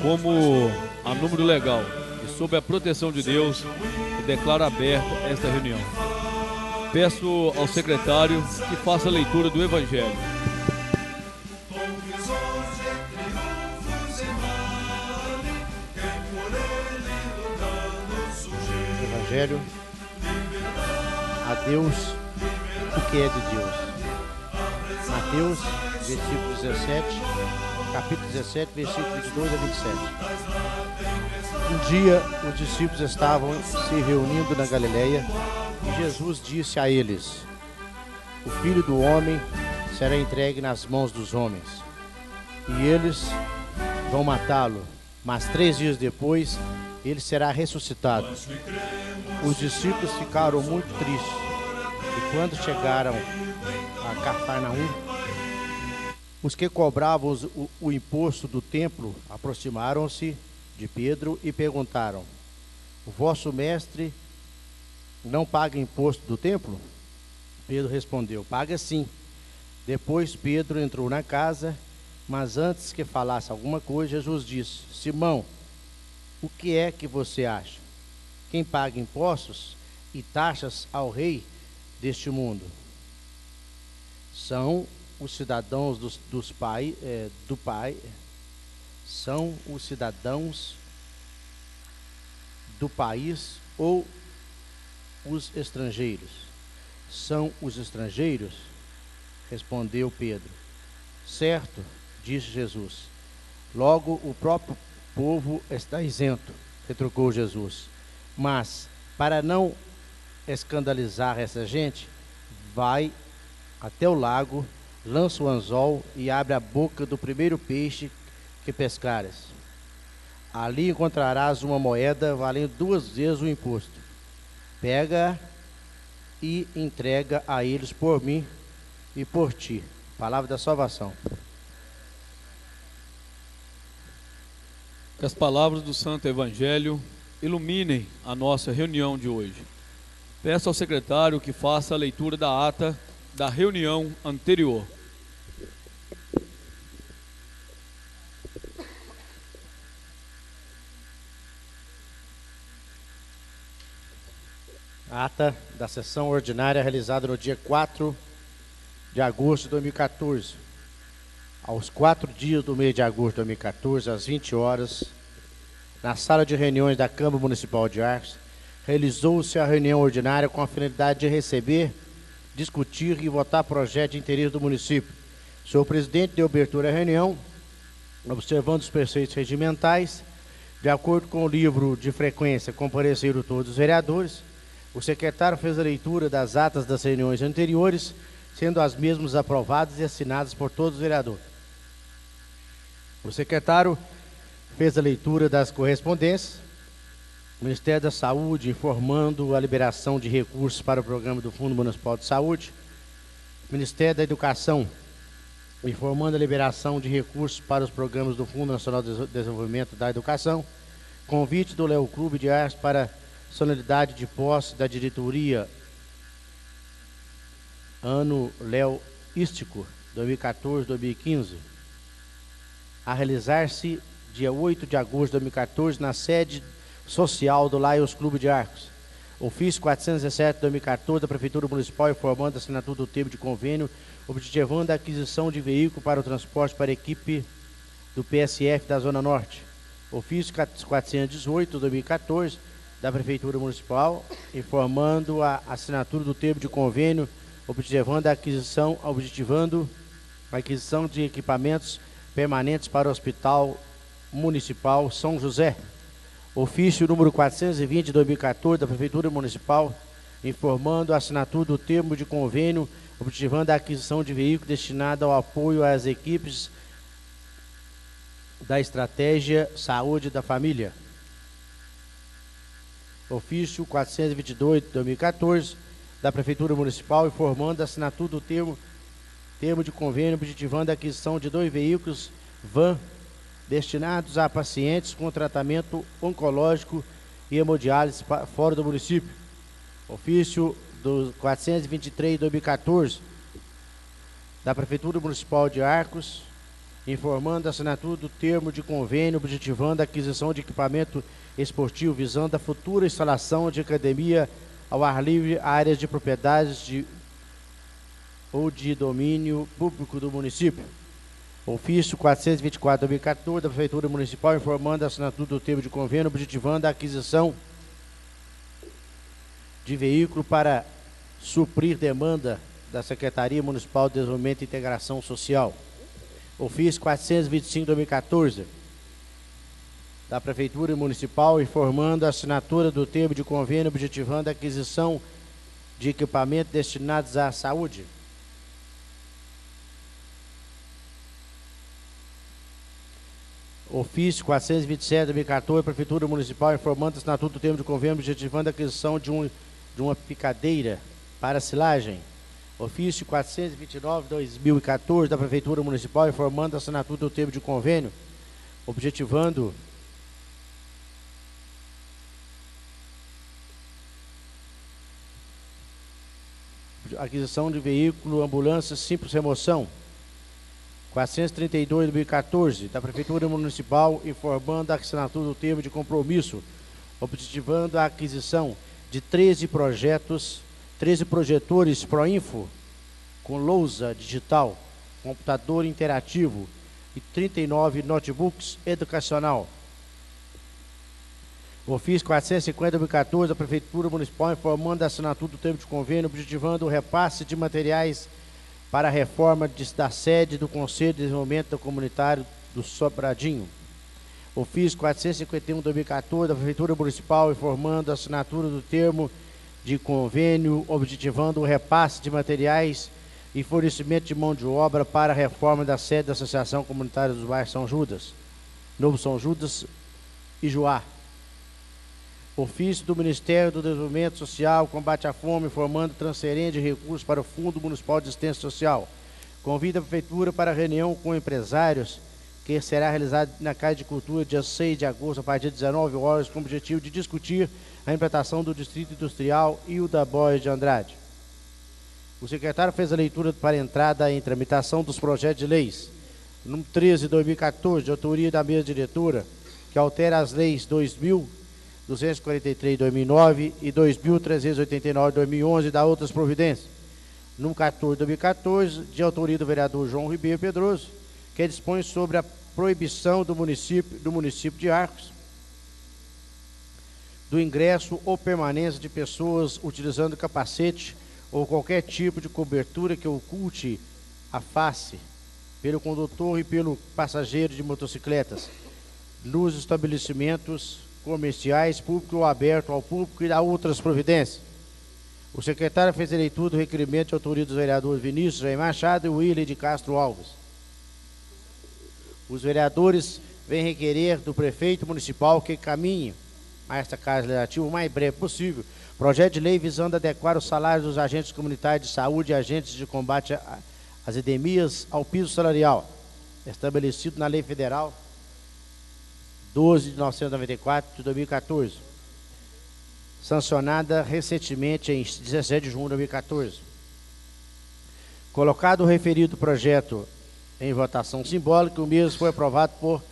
Como a número legal e sob a proteção de Deus, eu declaro aberta esta reunião. Peço ao secretário que faça a leitura do Evangelho. Evangelho. A Deus o que é de Deus. Mateus, versículo 17, capítulo 17, versículo 22 a 27. Um dia os discípulos estavam se reunindo na Galileia e Jesus disse a eles: o Filho do Homem será entregue nas mãos dos homens e eles vão matá-lo, mas 3 dias depois ele será ressuscitado. Os discípulos ficaram muito tristes e quando chegaram a Cafarnaum, os que cobravam o imposto do templo aproximaram-se de Pedro e perguntaram: o vosso mestre não paga imposto do templo? Pedro respondeu: paga sim. Depois Pedro entrou na casa, mas antes que falasse alguma coisa, Jesus disse: Simão, o que é que você acha? Quem paga impostos e taxas ao rei deste mundo? São os cidadãos do Pai, são os cidadãos do país ou os estrangeiros? São os estrangeiros? Respondeu Pedro. Certo, disse Jesus. Logo o próprio povo está isento, retrucou Jesus. Mas, para não escandalizar essa gente, vai até o lago, lança o anzol e abre a boca do primeiro peixe que pescares. Ali encontrarás uma moeda valendo 2 vezes o imposto. Pega e entrega a eles por mim e por ti. Palavra da salvação. Que as palavras do Santo Evangelho iluminem a nossa reunião de hoje. Peço ao secretário que faça a leitura da ata da reunião anterior. Ata da sessão ordinária realizada no dia 4 de agosto de 2014. Aos 4 dias do mês de agosto de 2014, às 20 horas, na sala de reuniões da Câmara Municipal de Arcos, realizou-se a reunião ordinária com a finalidade de receber, discutir e votar projeto de interesse do município. O senhor presidente deu abertura à reunião, observando os preceitos regimentais. De acordo com o livro de frequência, compareceram todos os vereadores. O secretário fez a leitura das atas das reuniões anteriores, sendo as mesmas aprovadas e assinadas por todos os vereadores. O secretário fez a leitura das correspondências. O Ministério da Saúde informando a liberação de recursos para o programa do Fundo Municipal de Saúde. O Ministério da Educação informando a liberação de recursos para os programas do Fundo Nacional de Desenvolvimento da Educação. Convite do Léo Clube de Artes para solenidade de posse da diretoria ano Léo Ístico 2014-2015, a realizar-se dia 8 de agosto de 2014 na sede social do Lions Clube de Arcos. Ofício 417 de 2014 da Prefeitura Municipal informando a assinatura do termo de convênio objetivando a aquisição de veículo para o transporte para a equipe do PSF da Zona Norte. Ofício 418 de 2014 da Prefeitura Municipal informando a assinatura do termo de convênio objetivando a aquisição de equipamentos permanentes para o Hospital Municipal São José. Ofício número 420 de 2014 da Prefeitura Municipal informando a assinatura do termo de convênio objetivando a aquisição de veículo destinado ao apoio às equipes da Estratégia Saúde da Família. Ofício 422 de 2014 da Prefeitura Municipal informando a assinatura do termo de convênio objetivando a aquisição de 2 veículos van destinados a pacientes com tratamento oncológico e hemodiálise fora do município. Ofício do 423 de 2014 da Prefeitura Municipal de Arcos informando a assinatura do termo de convênio objetivando a aquisição de equipamento esportivo visando a futura instalação de academia ao ar livre, áreas de propriedades ou de domínio público do município. Ofício 424/2014 da Prefeitura Municipal informando a assinatura do termo de convênio objetivando a aquisição de veículo para suprir demanda da Secretaria Municipal de Desenvolvimento e Integração Social. Ofício 425/2014 da Prefeitura Municipal informando a assinatura do termo de convênio objetivando a aquisição de equipamentos destinados à saúde. Ofício 427/2014, Prefeitura Municipal informando a assinatura do termo de convênio objetivando a aquisição de uma picadeira para silagem. Ofício 429/2014 da Prefeitura Municipal informando a assinatura do termo de convênio objetivando a aquisição de veículo ambulância simples remoção. 432/2014 da Prefeitura Municipal informando a assinatura do termo de compromisso objetivando a aquisição de 13 projetores Proinfo com lousa digital, computador interativo e 39 notebooks educacional. Ofício 450/2014 da Prefeitura Municipal informando a assinatura do termo de convênio objetivando o repasse de materiais para a reforma da sede do Conselho de Desenvolvimento Comunitário do Sobradinho. Ofício 451/2014 da Prefeitura Municipal informando a assinatura do termo de convênio objetivando o repasse de materiais e fornecimento de mão de obra para a reforma da sede da Associação Comunitária dos Bairros São Judas, Novo São Judas e Juá. Ofício do Ministério do Desenvolvimento Social, Combate à Fome, informando transferência de recursos para o Fundo Municipal de Assistência Social. Convida a Prefeitura para a reunião com empresários, que será realizada na Casa de Cultura, dia 6 de agosto, a partir de 19 horas, com o objetivo de discutir a implantação do Distrito Industrial e o da Borges de Andrade. O secretário fez a leitura para entrada em tramitação dos projetos de leis. Número 13/2014, de autoria da mesa diretora, que altera as leis 2.243/2009 e 2.389/2011 e da outras providências. Número 14/2014, de autoria do vereador João Ribeiro Pedroso, que dispõe sobre a proibição do município de Arcos do ingresso ou permanência de pessoas utilizando capacete ou qualquer tipo de cobertura que oculte a face pelo condutor e pelo passageiro de motocicletas nos estabelecimentos comerciais, público ou aberto ao público e a outras providências. O secretário fez a leitura do requerimento de autoria dos vereadores Vinícius Jair Machado e William de Castro Alves. Os vereadores vêm requerer do prefeito municipal que caminhe a esta Casa Legislativa o mais breve possível projeto de lei visando adequar os salários dos agentes comunitários de saúde e agentes de combate às endemias ao piso salarial, estabelecido na Lei Federal 12.994 de 2014, sancionada recentemente em 17 de junho de 2014. Colocado o referido projeto em votação simbólica, o mesmo foi aprovado por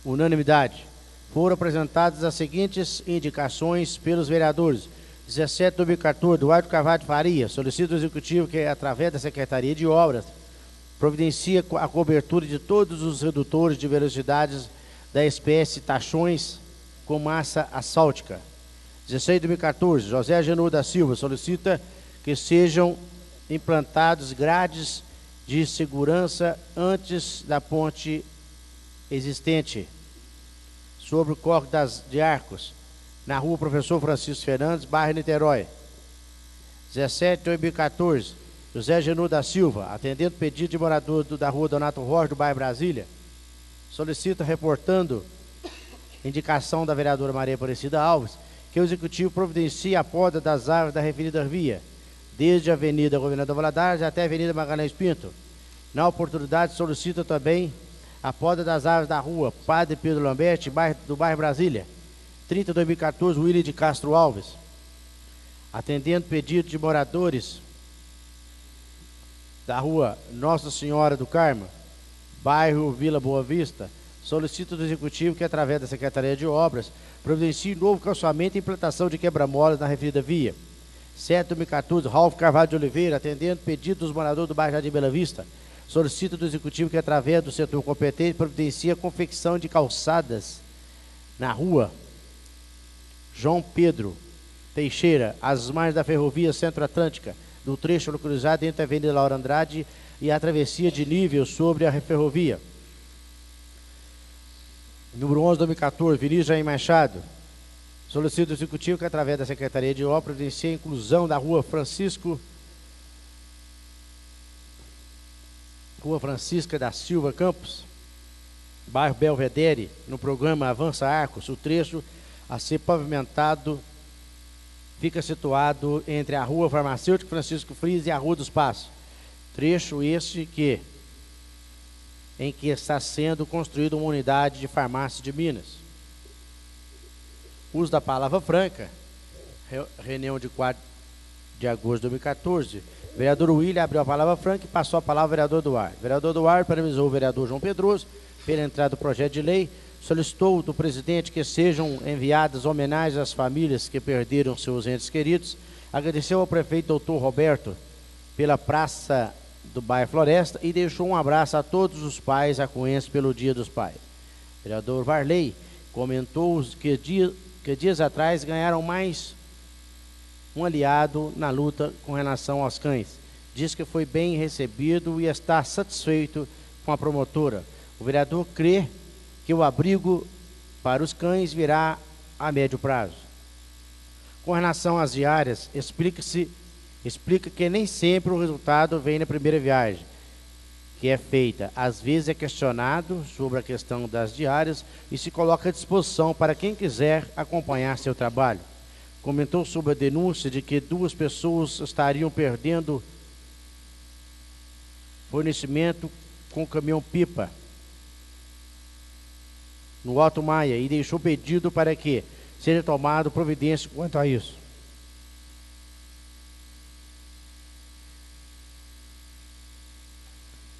unanimidade. Foram apresentadas as seguintes indicações pelos vereadores. 17 de 2014, Eduardo Carvalho de Faria, solicita ao Executivo que, através da Secretaria de Obras, providencia a cobertura de todos os redutores de velocidades da espécie tachões com massa asfáltica. 16 de 2014, José Agenor da Silva solicita que sejam implantados grades de segurança antes da ponte existente sobre o córrego de Arcos, na rua Professor Francisco Fernandes, bairro Niterói. 17 de 2014, José Agenor da Silva, atendendo pedido de morador da rua Donato Rocha, do bairro Brasília, solicita, reportando indicação da vereadora Maria Aparecida Alves, que o Executivo providencie a poda das árvores da referida via, desde a Avenida Governador Valadares até a Avenida Magalhães Pinto. Na oportunidade, solicita também a poda das árvores da rua Padre Pedro Lambert, do bairro Brasília. 30 de 2014, William de Castro Alves, atendendo pedido de moradores da rua Nossa Senhora do Carmo, bairro Vila Boa Vista, solicita do Executivo que, através da Secretaria de Obras, providencie novo calçamento e implantação de quebra-molas na referida via. 7/2014, Ralph Carvalho de Oliveira, atendendo pedido dos moradores do bairro Jardim Bela Vista, solicita do Executivo que, através do setor competente, providencie a confecção de calçadas na rua João Pedro Teixeira, às margens da ferrovia Centro-Atlântica, do trecho localizado entre a Avenida Laura Andrade e a travessia de nível sobre a ferrovia. Número 11/2014, Vinícius Jair Machado, solicita do Executivo que, através da Secretaria de Obras, providencie a inclusão da Rua Francisca da Silva Campos, bairro Belvedere, no programa Avança Arcos. O trecho a ser pavimentado fica situado entre a Rua Farmacêutico Francisco Frias e a Rua dos Passos. Trecho este em que está sendo construída uma unidade de farmácia de Minas. Uso da palavra franca, reunião de 4 de agosto de 2014, o vereador William abriu a palavra franca e passou a palavra ao vereador Eduardo. O vereador Eduardo parabenizou o vereador João Pedroso pela entrada do projeto de lei, solicitou do presidente que sejam enviadas homenagens às famílias que perderam seus entes queridos, agradeceu ao prefeito doutor Roberto pela praça do bairro Floresta e deixou um abraço a todos os pais acuenses pelo Dia dos Pais. O vereador Varley comentou que dias atrás ganharam mais um aliado na luta com relação aos cães. Diz que foi bem recebido e está satisfeito com a promotora. O vereador crê que o abrigo para os cães virá a médio prazo. Com relação às diárias, explica que nem sempre o resultado vem na primeira viagem que é feita. Às vezes é questionado sobre a questão das diárias e se coloca à disposição para quem quiser acompanhar seu trabalho. Comentou sobre a denúncia de que 2 pessoas estariam perdendo fornecimento com caminhão-pipa no Alto Maia e deixou pedido para que seja tomado providência quanto a isso.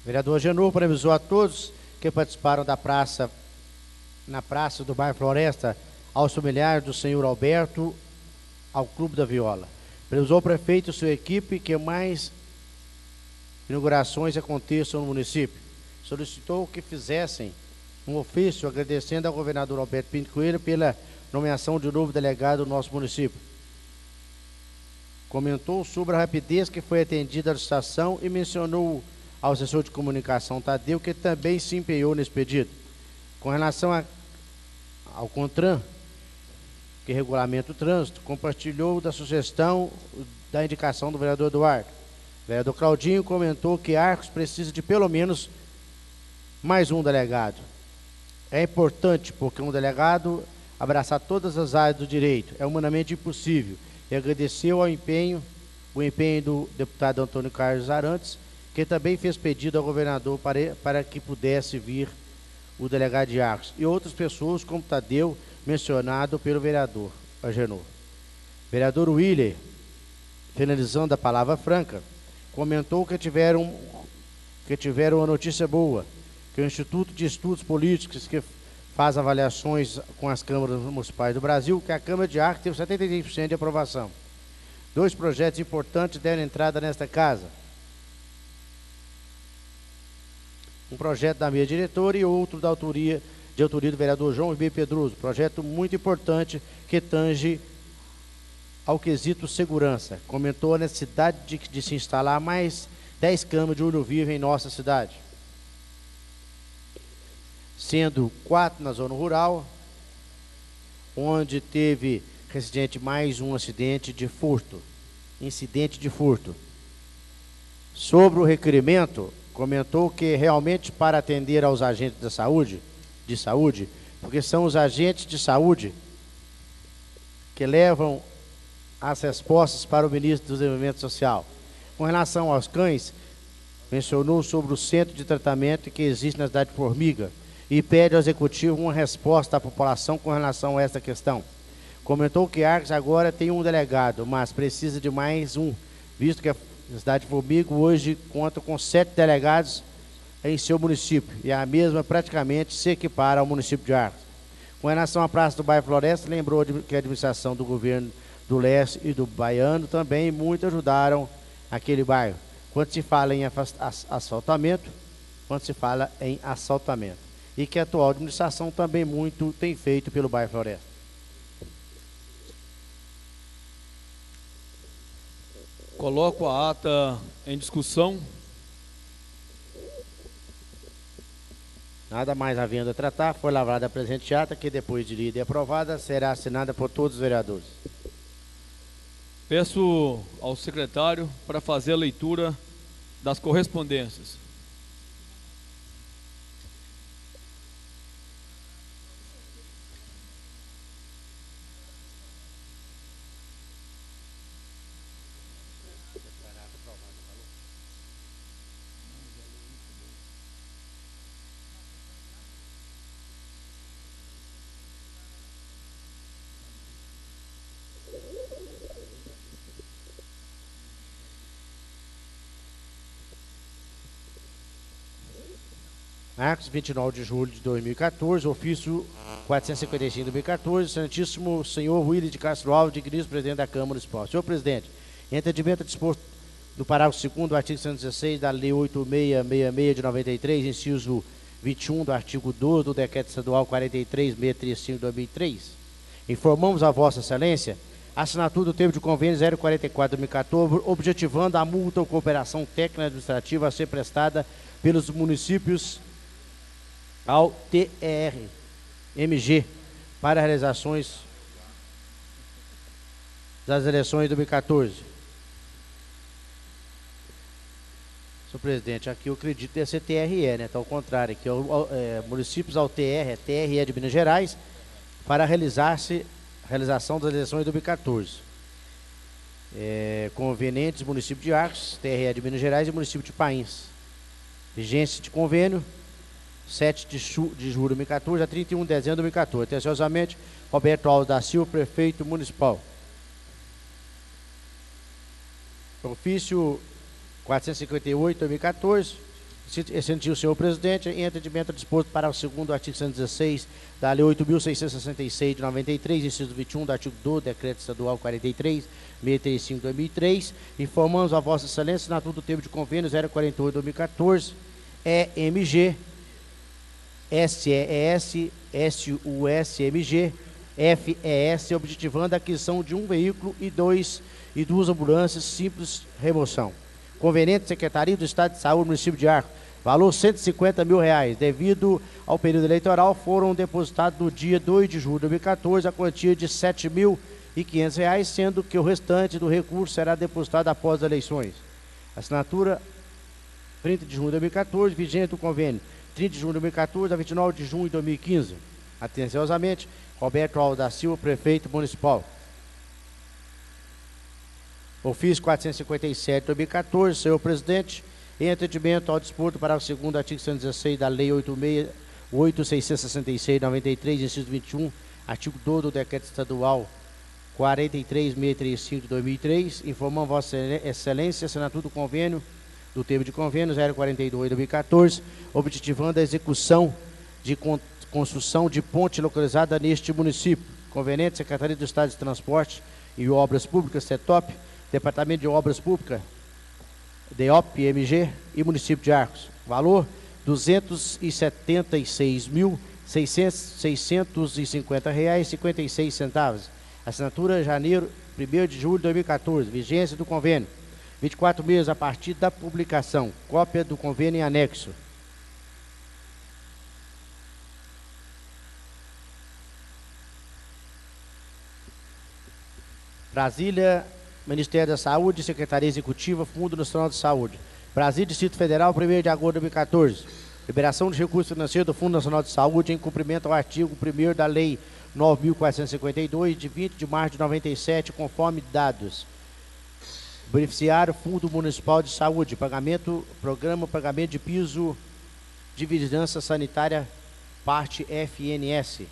O vereador Genor parabenizou a todos que participaram na praça do bairro Floresta, aos familiares do senhor Alberto, ao Clube da Viola. Parabenizou o prefeito e sua equipe que mais inaugurações aconteçam no município. Solicitou que fizessem um ofício agradecendo ao governador Alberto Pinto Coelho pela nomeação de novo delegado do nosso município. Comentou sobre a rapidez que foi atendida a licitação e mencionou ao assessor de comunicação Tadeu, que também se empenhou nesse pedido. Com relação ao CONTRAN, que regulamenta o trânsito, compartilhou da sugestão da indicação do vereador Eduardo. O vereador Claudinho comentou que Arcos precisa de pelo menos mais um delegado. É importante porque um delegado abraçar todas as áreas do direito é humanamente impossível. E agradeceu o empenho do deputado Antônio Carlos Arantes, que também fez pedido ao governador para que pudesse vir o delegado de Arcos, e outras pessoas, como Tadeu, mencionado pelo vereador Agenor. Vereador Willer, finalizando a palavra franca, comentou que tiveram uma notícia boa, que o Instituto de Estudos Políticos, que faz avaliações com as câmaras municipais do Brasil, que a Câmara de Arcos teve 73% de aprovação. 2 projetos importantes deram entrada nesta casa. Um projeto da minha diretora e outro de autoria do vereador João Ribeiro Pedroso. Projeto muito importante que tange ao quesito segurança. Comentou a necessidade de se instalar mais 10 câmaras de olho vivo em nossa cidade, sendo 4 na zona rural, onde teve recentemente mais um incidente de furto. Sobre o requerimento, comentou que realmente para atender aos agentes de saúde, porque são os agentes de saúde que levam as respostas para o ministro do Desenvolvimento Social. Com relação aos cães, mencionou sobre o centro de tratamento que existe na cidade de Formiga e pede ao executivo uma resposta à população com relação a esta questão. Comentou que Arcos agora tem um delegado, mas precisa de mais um, visto que a cidade de Formiga hoje conta com 7 delegados em seu município, e a mesma praticamente se equipara ao município de Arcos. Com relação à praça do bairro Floresta, lembrou que a administração do governo do Leste e do Baiano também muito ajudaram aquele bairro, quando se fala em asfaltamento, e que a atual administração também muito tem feito pelo bairro Floresta. Coloco a ata em discussão. Nada mais havendo a tratar, foi lavrada a presente ata, que depois de lida e aprovada, será assinada por todos os vereadores. Peço ao secretário para fazer a leitura das correspondências. Arcos, 29 de julho de 2014, ofício 455 de 2014, Santíssimo Senhor Willis de Castro Alves, digníssimo presidente da Câmara Municipal. Senhor presidente, em entendimento disposto no parágrafo 2º do artigo 116 da Lei 8666 de 93, inciso 21 do artigo 12 do Decreto Estadual 43635 de 2003, informamos a Vossa Excelência a assinatura do termo de convênio 044 de 2014, objetivando a multa ou cooperação técnica administrativa a ser prestada pelos municípios ao TRMG para realizações das eleições de 2014. Senhor presidente, aqui eu acredito que deve ser TRE, né? Está ao contrário, aqui municípios ao TRE de Minas Gerais para realização das eleições de 2014. Convenientes, município de Arcos, TRE de Minas Gerais e município de Pains. Vigência de convênio 7 de julho de 2014 a 31 de dezembro de 2014. Atenciosamente, Roberto Alves da Silva, prefeito municipal. Ofício 458 de 2014. Sentiu o senhor presidente, em entendimento disposto para o segundo artigo 116 da Lei 8.666 de 93, inciso 21 do artigo 12 do Decreto Estadual 43.635 de 2003, informamos a Vossa Excelência na assinatura do termo de convênio 048 de 2014, EMG, SES, SUSMG, FES, objetivando a aquisição de um veículo e duas ambulâncias simples remoção. Conveniente Secretaria do Estado de Saúde, município de Arcos, valor R$150 mil. Devido ao período eleitoral, foram depositados no dia 2 de julho de 2014 a quantia de R$7.500, sendo que o restante do recurso será depositado após as eleições. Assinatura 30 de junho de 2014, vigente do convênio 30 de junho de 2014 a 29 de junho de 2015. Atenciosamente, Roberto Alves da Silva, prefeito municipal. Ofício 457 de 2014, senhor presidente, em atendimento ao disposto para o segundo artigo 116 da Lei 8.666 de 93, inciso 21, artigo 12 do Decreto Estadual 43.635 de 2003, informamos Vossa Excelência a assinatura do convênio, do termo de convênio 042 de 2014, objetivando a execução de construção de ponte localizada neste município. Conveniente Secretaria do Estado de Transporte e Obras Públicas, CETOP, Departamento de Obras Públicas, DEOP-MG e município de Arcos. Valor R$276.650,56. Assinatura janeiro, 1º de julho de 2014. Vigência do convênio 24 meses a partir da publicação. Cópia do convênio em anexo. Brasília, Ministério da Saúde, Secretaria Executiva, Fundo Nacional de Saúde. Brasília, Distrito Federal, 1º de agosto de 2014. Liberação de recursos financeiros do Fundo Nacional de Saúde em cumprimento ao artigo 1º da Lei 9.452, de 20 de março de 97, conforme dados. Beneficiário, Fundo Municipal de Saúde, Programa Pagamento de Piso de Vigilância Sanitária, parte FNS.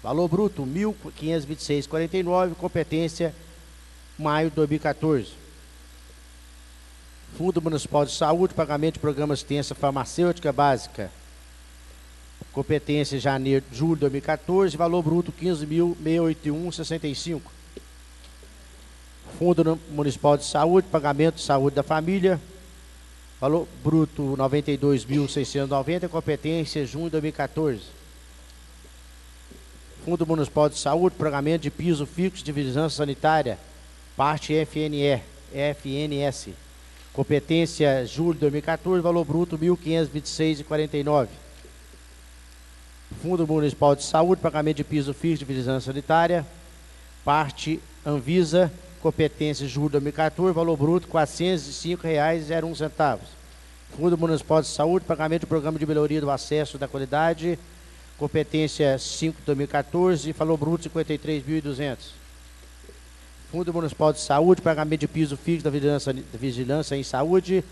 Valor bruto, R$ 1.526,49, competência, maio de 2014. Fundo Municipal de Saúde, pagamento de programa de assistência farmacêutica básica. Competência julho de 2014, valor bruto 15.681,65. Fundo Municipal de Saúde, pagamento de saúde da família, valor bruto 92.690, competência junho de 2014. Fundo Municipal de Saúde, pagamento de piso fixo de vigilância sanitária, parte FNS. Competência julho de 2014, valor bruto 1.526,49. Fundo Municipal de Saúde, pagamento de piso fixo de vigilância sanitária, parte Anvisa, competência julho de 2014, valor bruto R$ 405,01. Fundo Municipal de Saúde, pagamento de programa de melhoria do acesso da qualidade, competência 5 de 2014, valor bruto R$ 53.200. Fundo Municipal de Saúde, pagamento de piso fixo da vigilância em saúde,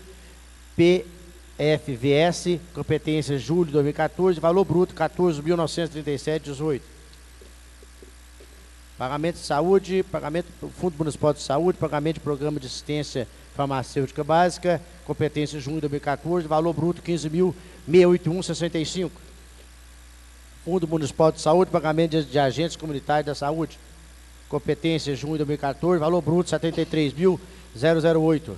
PFVS, competência julho de 2014, valor bruto R$ 14.937,18. Pagamento de saúde, pagamento do Fundo Municipal de Saúde, pagamento de programa de assistência farmacêutica básica, competência junho de 2014, valor bruto R$ 15.681,65. Fundo Municipal de Saúde, pagamento de agentes comunitários da saúde, competência junho de 2014, valor bruto R$ 73.008.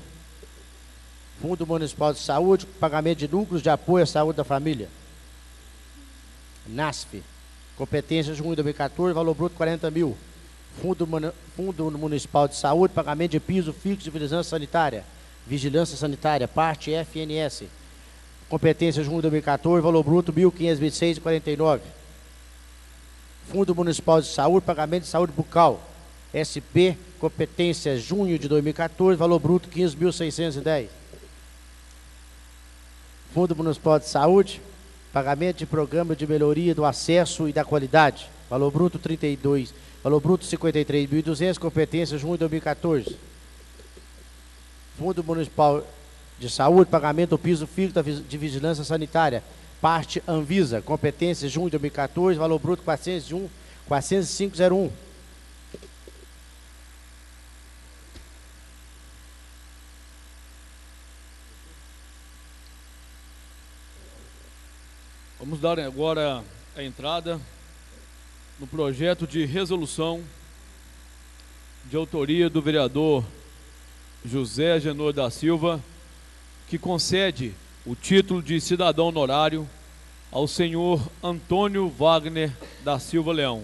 Fundo Municipal de Saúde, pagamento de núcleos de apoio à saúde da família, NASF, competência junho de 2014, valor bruto R$ 40.000. Fundo Municipal de Saúde, pagamento de piso fixo de vigilância sanitária, parte FNS, competência junho de 2014, valor bruto R$ 1.526,49. Fundo Municipal de Saúde, pagamento de saúde bucal, SP, competência junho de 2014, valor bruto R$ 15.610. Fundo Municipal de Saúde, pagamento de programa de melhoria do acesso e da qualidade, valor bruto R$ 53.200, competência junho de 2014. Fundo Municipal de Saúde, pagamento do piso fixo de vigilância sanitária, parte Anvisa, competência junho de 2014, valor bruto 405,01. Vamos dar agora a entrada no projeto de resolução de autoria do vereador José Agenor da Silva, que concede o título de cidadão honorário ao senhor Antônio Wagner da Silva Leão.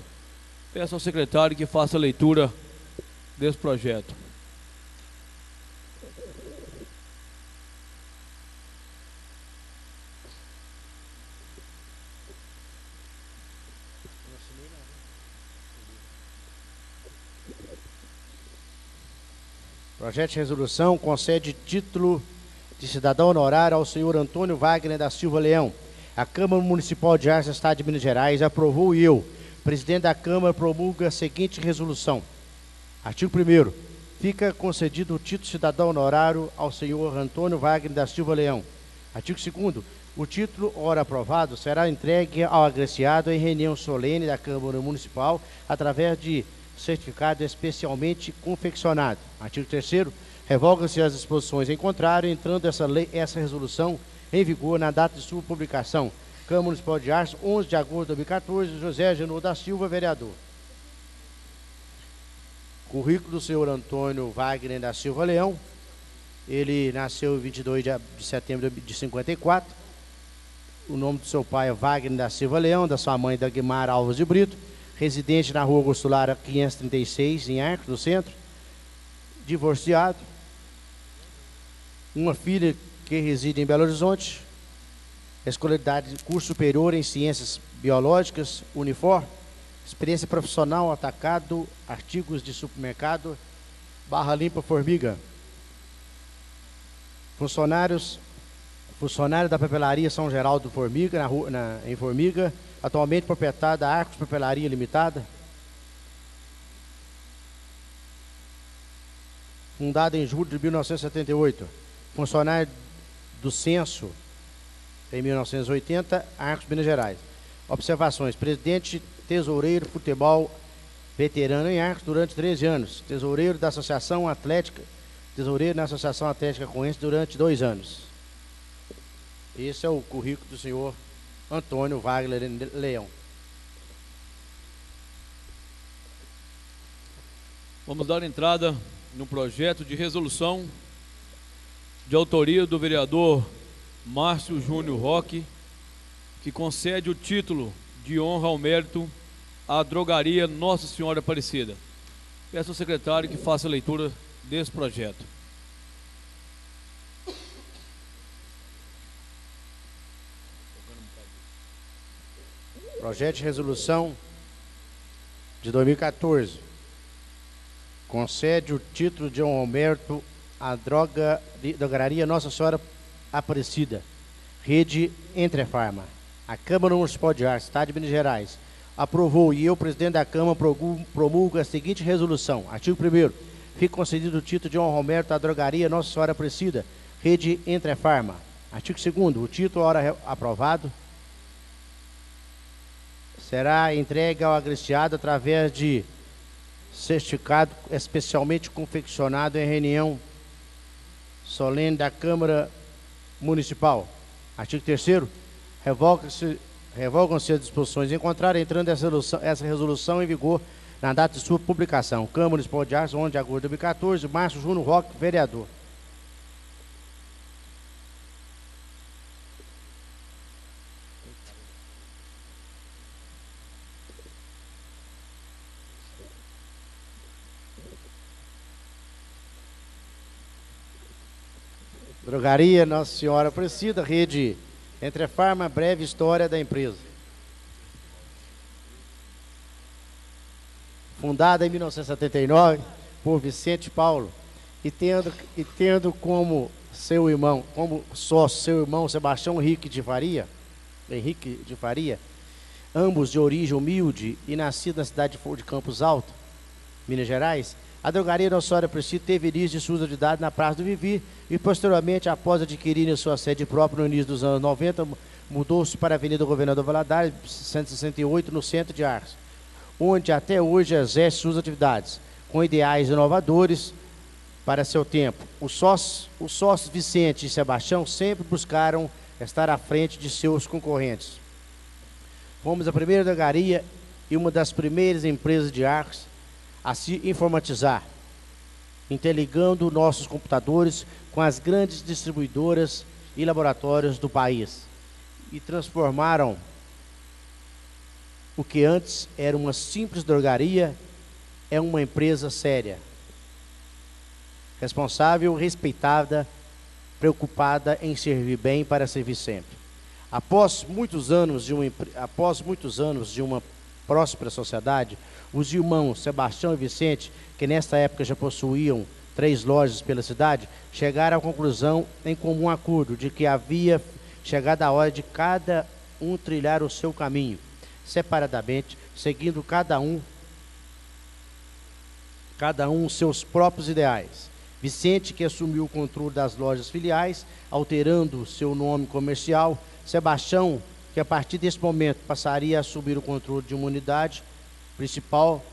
Peço ao secretário que faça a leitura desse projeto. Projeto de resolução concede título de cidadão honorário ao senhor Antônio Wagner da Silva Leão. A Câmara Municipal de Artes do Estado de Minas Gerais aprovou e eu, presidente da Câmara, promulga a seguinte resolução. Artigo 1º. Fica concedido o título de cidadão honorário ao senhor Antônio Wagner da Silva Leão. Artigo 2º. O título, ora aprovado, será entregue ao agraciado em reunião solene da Câmara Municipal através de certificado especialmente confeccionado. Artigo 3º. Revoga-se as disposições em contrário, entrando essa resolução em vigor na data de sua publicação. Câmara Municipal de Artes, 11 de agosto de 2014, José Agenor da Silva, vereador. Currículo do senhor Antônio Wagner da Silva Leão. Ele nasceu em 22 de setembro de 54. O nome do seu pai é Wagner da Silva Leão, da sua mãe Dagmar Alves de Brito. Residente na Rua Augusto Lara 536, em Arcos, no centro. Divorciado. Uma filha que reside em Belo Horizonte. Escolaridade de curso superior em Ciências Biológicas, Unifor. Experiência profissional, atacado, artigos de supermercado, Barra Limpa Formiga. Funcionário da papelaria São Geraldo Formiga, em Formiga, atualmente proprietário da Arcos Papelaria Limitada. Fundada em julho de 1978. Funcionário do Censo em 1980, Arcos, Minas Gerais. Observações. Presidente tesoureiro futebol veterano em Arcos durante 13 anos. Tesoureiro da Associação Atlética tesoureiro na Associação Atlética Coense durante 2 anos. Esse é o currículo do senhor Antônio Wagner Leão. Vamos dar entrada no projeto de resolução de autoria do vereador Márcio Júnior Roque, que concede o título de honra ao mérito à drogaria Nossa Senhora Aparecida. Peço ao secretário que faça a leitura desse projeto. Projeto de resolução de 2014. Concede o título de honra ao mérito à drogaria Nossa Senhora Aparecida, rede Entrefarma. A Câmara Municipal de Arcos, Estado de Minas Gerais, aprovou e eu, presidente da Câmara, promulgo a seguinte resolução. Artigo 1º. Fica concedido o título de honra ao mérito à drogaria Nossa Senhora Aparecida, rede Entrefarma. Artigo 2º. O título, ora aprovado, será entregue ao agraciado através de certificado especialmente confeccionado em reunião solene da Câmara Municipal. Artigo 3º. Revogam-se as disposições encontradas, entrando essa resolução em vigor na data de sua publicação. Câmara Municipal de Arcos, 11 de agosto de 2014, Márcio Júnior Roque, vereador. Drogaria Nossa Senhora Aparecida, rede Entrefarma, breve história da empresa. Fundada em 1979 por Vicente Paulo e tendo como sócio seu irmão Sebastião Henrique de Faria, ambos de origem humilde e nascidos na cidade de Campos Alto, Minas Gerais, a drogaria Nossa Senhora Aparecida teve início de suas atividades na Praça do Vivi e, posteriormente, após adquirir sua sede própria no início dos anos 90, mudou-se para a Avenida Governador Valadares, 168, no centro de Arcos, onde até hoje exerce suas atividades, com ideais inovadores para seu tempo. Os sócios Vicente e Sebastião sempre buscaram estar à frente de seus concorrentes. Fomos a primeira drogaria e uma das primeiras empresas de Arcos a se informatizar, interligando nossos computadores com as grandes distribuidoras e laboratórios do país, e transformaram o que antes era uma simples drogaria em uma empresa séria, responsável, respeitada, preocupada em servir bem para servir sempre. Após muitos anos de uma próspera sociedade, os irmãos Sebastião e Vicente, que nesta época já possuíam 3 lojas pela cidade, chegaram à conclusão, em comum acordo, de que havia chegado a hora de cada um trilhar o seu caminho, separadamente, seguindo cada um seus próprios ideais. Vicente, que assumiu o controle das lojas filiais, alterando seu nome comercial. Sebastião, que a partir desse momento passaria a assumir o controle de uma unidade principal,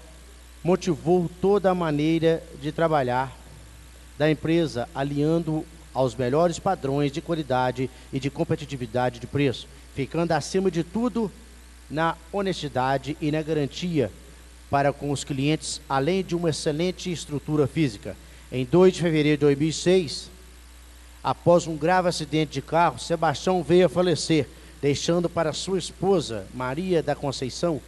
motivou toda a maneira de trabalhar da empresa, alinhando aos melhores padrões de qualidade e de competitividade de preço, ficando acima de tudo na honestidade e na garantia para com os clientes, além de uma excelente estrutura física. Em 2 de fevereiro de 2006, após um grave acidente de carro, Sebastião veio a falecer, deixando para sua esposa, Maria da Conceição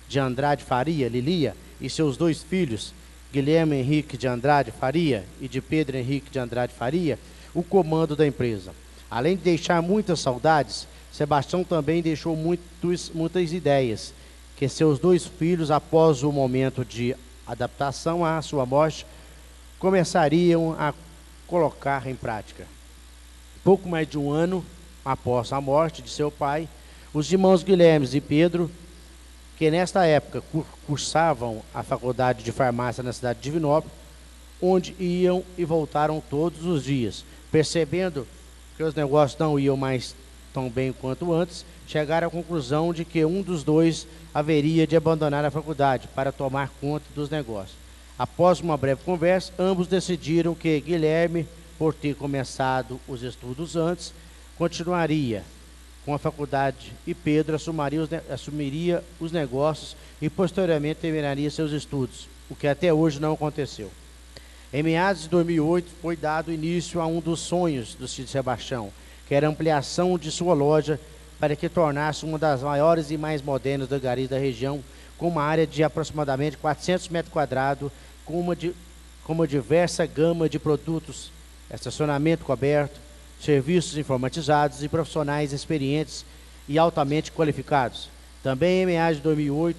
de Andrade Faria, Lilia, e seus 2 filhos, Guilherme Henrique de Andrade Faria e de Pedro Henrique de Andrade Faria, o comando da empresa. Além de deixar muitas saudades, Sebastião também deixou muitas ideias que seus 2 filhos, após o momento de adaptação à sua morte, começariam a colocar em prática. Pouco mais de um ano após a morte de seu pai, os irmãos Guilherme e Pedro, que nesta época cursavam a faculdade de farmácia na cidade de Divinópolis, onde iam e voltaram todos os dias, percebendo que os negócios não iam mais tão bem quanto antes, chegaram à conclusão de que um dos 2 haveria de abandonar a faculdade para tomar conta dos negócios. Após uma breve conversa, ambos decidiram que Guilherme, por ter começado os estudos antes, continuaria com a faculdade e Pedro assumiria os negócios e posteriormente terminaria seus estudos, o que até hoje não aconteceu. Em meados de 2008, foi dado início a um dos sonhos do Cid Sebastião, que era a ampliação de sua loja para que tornasse uma das maiores e mais modernas drogarias da região, com uma área de aproximadamente 400 metros quadrados, com uma diversa gama de produtos, estacionamento coberto, serviços informatizados e profissionais experientes e altamente qualificados. Também em meados de 2008,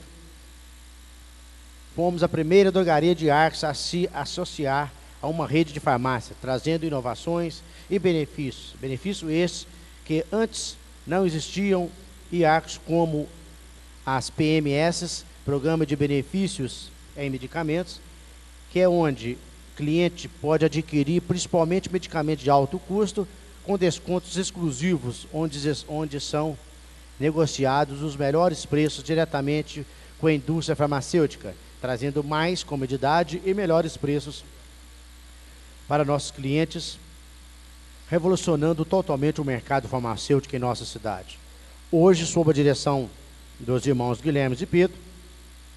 fomos a primeira drogaria de Arcos a se associar a uma rede de farmácia, trazendo inovações e benefícios. Benefícios esses que antes não existiam em Arcos, como as PMS, Programa de Benefícios em Medicamentos, que é onde o cliente pode adquirir principalmente medicamentos de alto custo, com descontos exclusivos, onde são negociados os melhores preços diretamente com a indústria farmacêutica, trazendo mais comodidade e melhores preços para nossos clientes, revolucionando totalmente o mercado farmacêutico em nossa cidade. Hoje, sob a direção dos irmãos Guilherme e Pedro,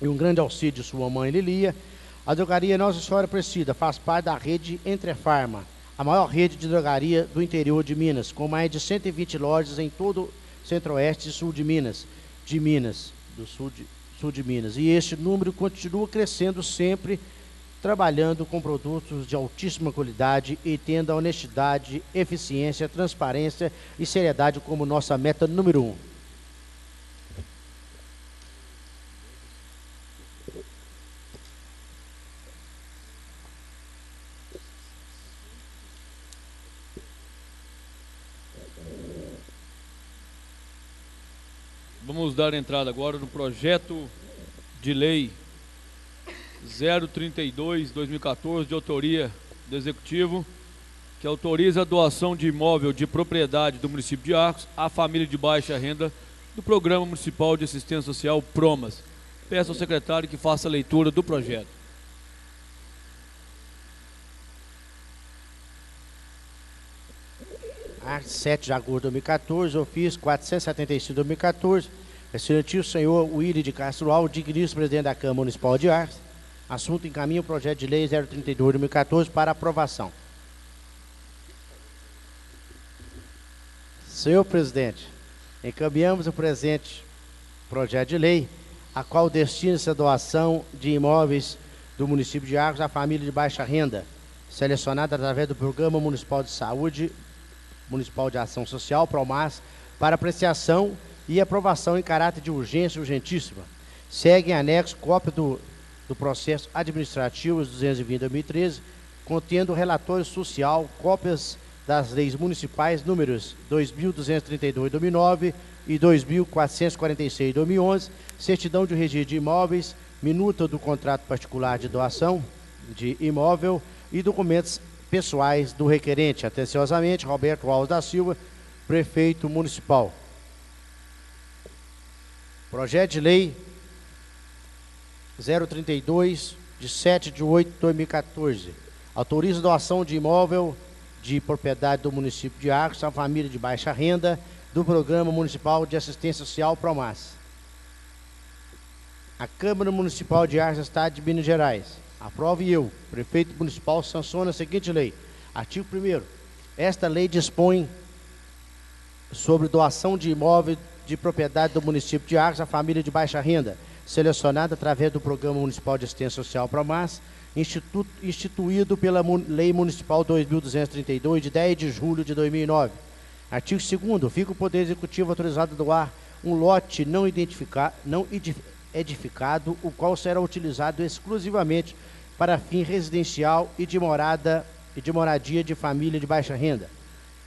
e um grande auxílio de sua mãe Lilia, a drogaria Nossa Senhora Aparecida faz parte da rede Entrefarma, a maior rede de drogaria do interior de Minas, com mais de 120 lojas em todo o centro-oeste e sul de Minas, sul de Minas. E este número continua crescendo sempre, trabalhando com produtos de altíssima qualidade e tendo a honestidade, eficiência, transparência e seriedade como nossa meta número 1. Vamos dar entrada agora no projeto de lei 032/2014, de autoria do Executivo, que autoriza a doação de imóvel de propriedade do município de Arcos à família de baixa renda do Programa Municipal de Assistência Social PROMAS. Peço ao secretário que faça a leitura do projeto. Arte 7 de agosto de 2014, ofício 475 de 2014, excelentíssimo senhor Willy de Castro Alves, digníssimo presidente da Câmara Municipal de Arcos, assunto encaminha o projeto de lei 032 de 2014 para aprovação. Senhor presidente, encaminhamos o presente projeto de lei, a qual destina-se a doação de imóveis do município de Arcos à família de baixa renda, selecionada através do Programa Municipal de Saúde, Municipal de Ação Social, PROMAS, para apreciação e aprovação em caráter de urgência urgentíssima. Segue em anexo cópia do processo administrativo 220/2013, contendo relatório social, cópias das leis municipais números 2.232/2009 e 2.446/2011, certidão de registro de imóveis, minuta do contrato particular de doação de imóvel e documentos pessoais do requerente. Atenciosamente, Roberto Alves da Silva, prefeito municipal. Projeto de lei 032, de 7 de 8 de 2014. Autoriza a doação de imóvel de propriedade do município de Arcos à família de baixa renda do Programa Municipal de Assistência Social PROMAS. A Câmara Municipal de Arcos, Estado de Minas Gerais, aprova e eu, prefeito municipal, sanciono a seguinte lei. Artigo 1º. Esta lei dispõe sobre doação de imóvel de propriedade do município de Arcos à família de baixa renda, selecionada através do Programa Municipal de Assistência Social PROMAS, instituído pela Lei Municipal 2.232, de 10 de julho de 2009. Artigo 2º. Fica o Poder Executivo autorizado a doar um lote não edificado, o qual será utilizado exclusivamente para fim residencial e de moradia de família de baixa renda,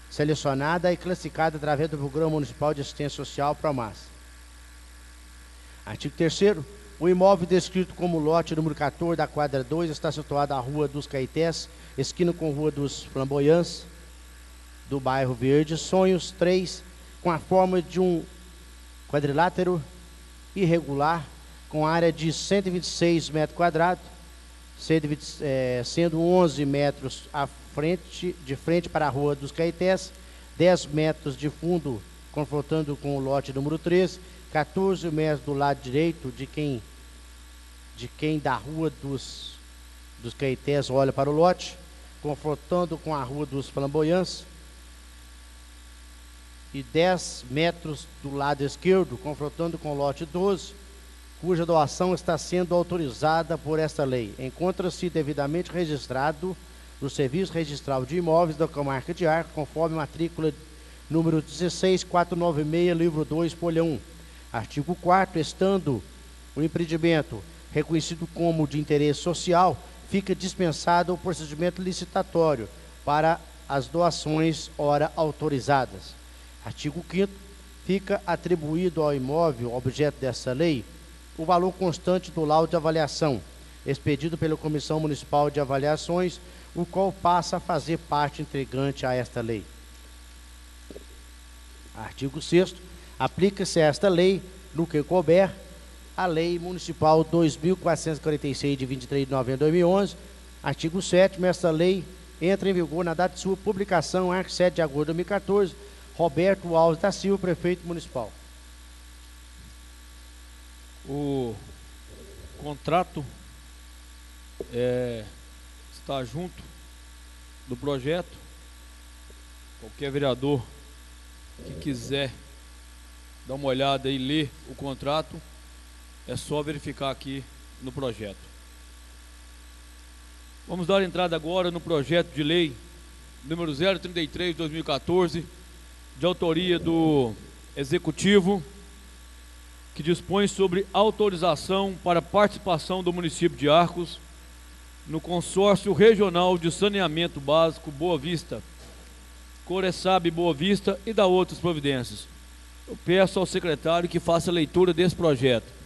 selecionada e classificada através do Programa Municipal de Assistência Social PROMAS. Artigo 3º. O imóvel descrito como lote número 14 da quadra 2 está situado à Rua dos Caetés, esquina com Rua dos Flamboyantes, do bairro Verde Sonhos 3, com a forma de um quadrilátero irregular, com área de 126 metros quadrados, sendo 11 metros de frente para a Rua dos Caetés, 10 metros de fundo, confrontando com o lote número 13, 14 metros do lado direito de quem da Rua dos Caetés olha para o lote, confrontando com a Rua dos Flamboyantes, e 10 metros do lado esquerdo, confrontando com o lote 12, cuja doação está sendo autorizada por esta lei. Encontra-se devidamente registrado no Serviço Registral de Imóveis da Comarca de Arcos, conforme matrícula número 16496, livro 2, folha 1. Artigo 4º, estando o empreendimento reconhecido como de interesse social, fica dispensado o procedimento licitatório para as doações ora autorizadas. Artigo 5º, fica atribuído ao imóvel objeto dessa lei o valor constante do laudo de avaliação, expedido pela Comissão Municipal de Avaliações, o qual passa a fazer parte integrante a esta lei. Artigo 6º, aplica-se a esta lei, no que couber, a Lei Municipal 2.446, de 23 de novembro de 2011. Artigo 7º, esta lei entra em vigor na data de sua publicação, arco 7 de agosto de 2014, Roberto Alves da Silva, prefeito municipal. O contrato está junto do projeto. Qualquer vereador que quiser dar uma olhada e ler o contrato, é só verificar aqui no projeto. Vamos dar entrada agora no projeto de lei número 033 de 2014, de autoria do Executivo, que dispõe sobre autorização para participação do município de Arcos no Consórcio Regional de Saneamento Básico Boa Vista, Coreçaba Boa Vista, e da outras providências. Eu peço ao secretário que faça a leitura desse projeto.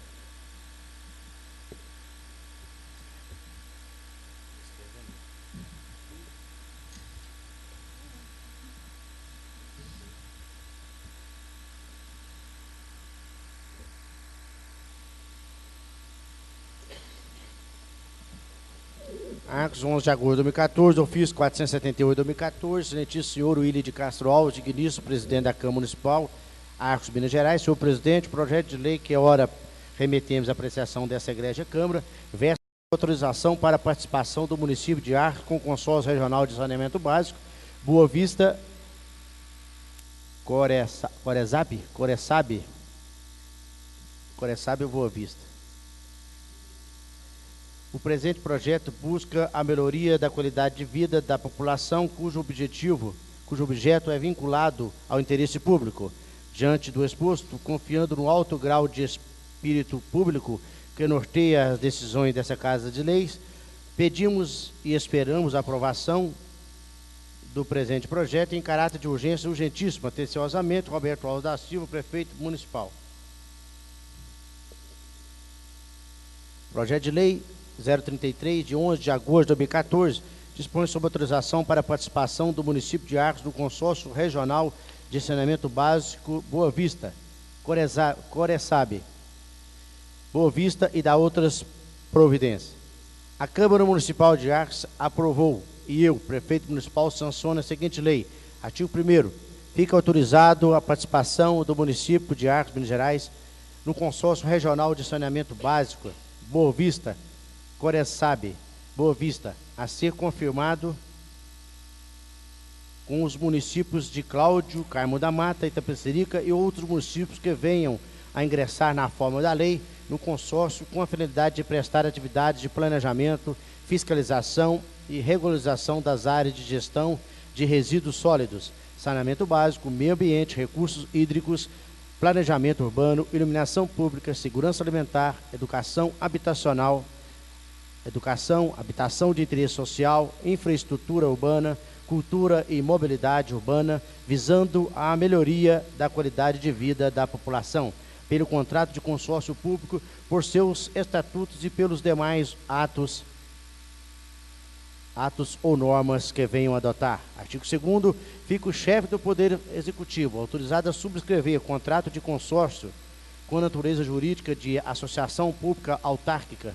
Arcos, 11 de agosto de 2014, ofício 478 de 2014, excelentíssimo senhor Willy de Castro Alves, digníssimo presidente da Câmara Municipal, Arcos, Minas Gerais. Senhor presidente, o projeto de lei que ora remetemos à apreciação dessa egrégia Câmara, versa autorização para a participação do município de Arcos com o Consórcio Regional de Saneamento Básico, Boa Vista, Coreçaba Boa Vista. O presente projeto busca a melhoria da qualidade de vida da população cujo objeto é vinculado ao interesse público. Diante do exposto, confiando no alto grau de espírito público que norteia as decisões dessa Casa de Leis, pedimos e esperamos a aprovação do presente projeto em caráter de urgência urgentíssima. Atenciosamente, Roberto Alves da Silva, prefeito municipal. Projeto de lei 033, de 11 de agosto de 2014, dispõe sobre autorização para a participação do município de Arcos no Consórcio Regional de Saneamento Básico Boa Vista, Coreçaba Boa Vista, e da outras providências. A Câmara Municipal de Arcos aprovou, e eu, prefeito municipal, sanciono a seguinte lei. Artigo 1º, fica autorizado a participação do município de Arcos, Minas Gerais, no Consórcio Regional de Saneamento Básico Boa Vista, Coreçaba Boa Vista, a ser confirmado com os municípios de Cláudio, Carmo da Mata, Itapecerica e outros municípios que venham a ingressar na forma da lei no consórcio com a finalidade de prestar atividades de planejamento, fiscalização e regularização das áreas de gestão de resíduos sólidos, saneamento básico, meio ambiente, recursos hídricos, planejamento urbano, iluminação pública, segurança alimentar, habitação de interesse social, infraestrutura urbana, cultura e mobilidade urbana, visando a melhoria da qualidade de vida da população, pelo contrato de consórcio público, por seus estatutos e pelos demais atos ou normas que venham a adotar. Artigo 2º, fica o chefe do Poder Executivo autorizado a subscrever contrato de consórcio com natureza jurídica de associação pública autárquica,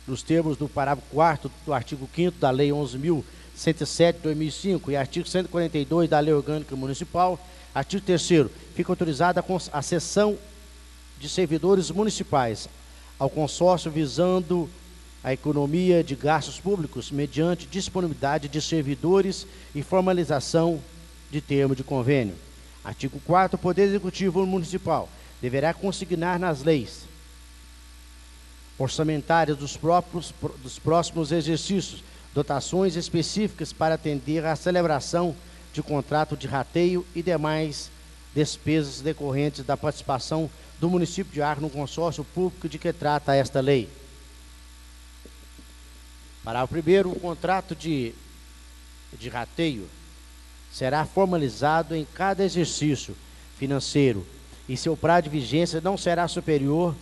nos termos do parágrafo 4º do artigo 5º da Lei 11.107 de 2005 e artigo 142 da Lei Orgânica Municipal. Artigo 3º. Fica autorizada a cessão de servidores municipais ao consórcio visando a economia de gastos públicos mediante disponibilidade de servidores e formalização de termo de convênio. Artigo 4º. O Poder Executivo Municipal deverá consignar nas leis orçamentárias dos próximos exercícios dotações específicas para atender à celebração de contrato de rateio e demais despesas decorrentes da participação do município de Arco no consórcio público de que trata esta lei. Parágrafo 1º. O contrato de rateio será formalizado em cada exercício financeiro e seu prazo de vigência não será superior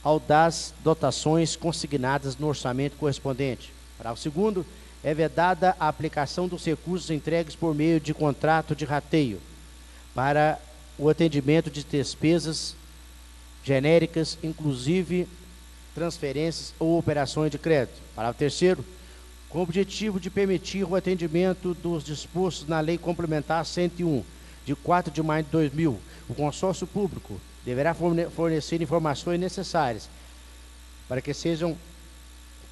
ao das dotações consignadas no orçamento correspondente. Parágrafo 2º. É vedada a aplicação dos recursos entregues por meio de contrato de rateio para o atendimento de despesas genéricas, inclusive transferências ou operações de crédito. Parágrafo 3º. Com o objetivo de permitir o atendimento dos dispostos na Lei Complementar 101, de 4 de maio de 2000, o consórcio público deverá fornecer informações necessárias para que sejam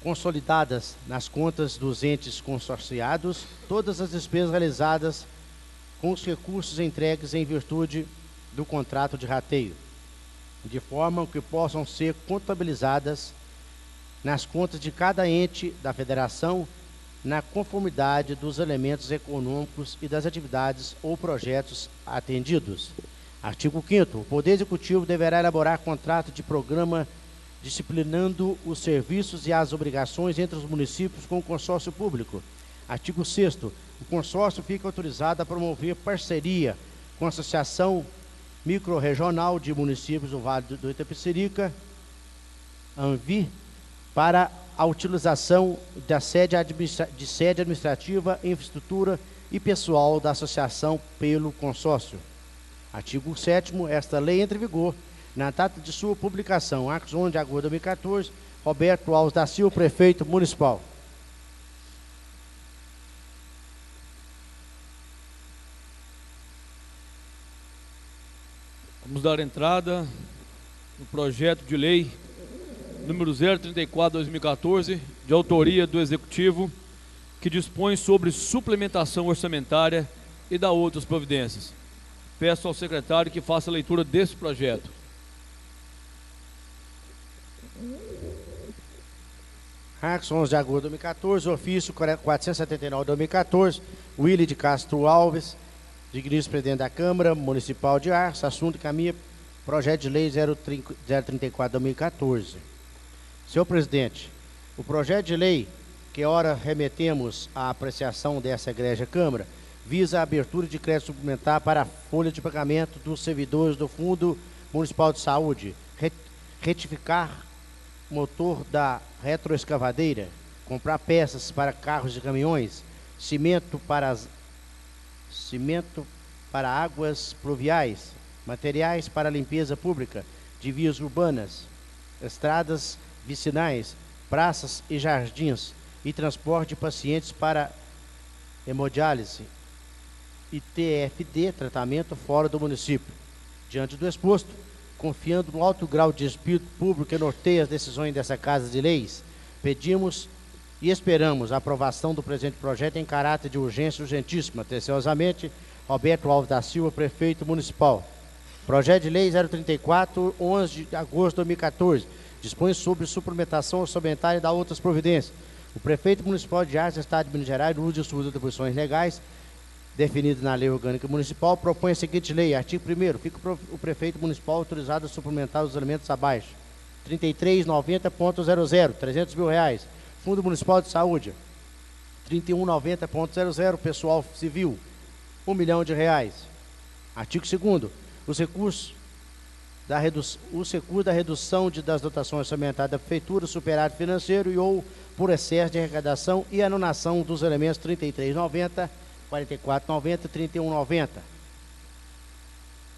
consolidadas nas contas dos entes consorciados todas as despesas realizadas com os recursos entregues em virtude do contrato de rateio, de forma que possam ser contabilizadas nas contas de cada ente da federação na conformidade dos elementos econômicos e das atividades ou projetos atendidos. Artigo 5º. O Poder Executivo deverá elaborar contrato de programa disciplinando os serviços e as obrigações entre os municípios com o consórcio público. Artigo 6º. O consórcio fica autorizado a promover parceria com a Associação Microrregional de Municípios do Vale do Itapecerica, ANVI, para a utilização da sede administrativa, infraestrutura e pessoal da associação pelo consórcio. Artigo 7º. Esta lei entra em vigor na data de sua publicação, atos 11 de agosto de 2014, Roberto Alves da Silva, prefeito municipal. Vamos dar entrada no projeto de lei número 034/2014, de autoria do Executivo, que dispõe sobre suplementação orçamentária e da outras providências. Peço ao secretário que faça a leitura desse projeto. Atos 11 de agosto de 2014, ofício 479 de 2014, Willy de Castro Alves, digníssimo presidente da Câmara Municipal de Arcos, assunto que caminha projeto de lei 034 de 2014. Senhor presidente, o projeto de lei que ora remetemos à apreciação dessa egrégia Câmara visa a abertura de crédito suplementar para a folha de pagamento dos servidores do Fundo Municipal de Saúde, retificar motor da retroescavadeira, comprar peças para carros e caminhões, cimento para águas pluviais, materiais para limpeza pública de vias urbanas, estradas vicinais, praças e jardins, e transporte de pacientes para hemodiálise e TFD, tratamento fora do município. Diante do exposto, confiando no alto grau de espírito público que norteia as decisões dessa Casa de Leis, pedimos e esperamos a aprovação do presente projeto em caráter de urgência urgentíssima. Atenciosamente, Roberto Alves da Silva, prefeito municipal. Projeto de lei 034, 11 de agosto de 2014, dispõe sobre suplementação orçamentária e da outras providências. O prefeito municipal de Arcos, Estado de Minas Gerais, no uso de suas atribuições legais definidas na Lei Orgânica Municipal, propõe a seguinte lei. Artigo 1º. Fica o prefeito municipal autorizado a suplementar os elementos abaixo. 3390.00, 300 mil reais. Fundo Municipal de Saúde, 3190.00, pessoal civil, 1 milhão de reais. Artigo 2º. Os recursos da redução das dotações orçamentárias da prefeitura, superávit financeiro e ou por excesso de arrecadação e anunação dos elementos 3390, 4490 e 3190.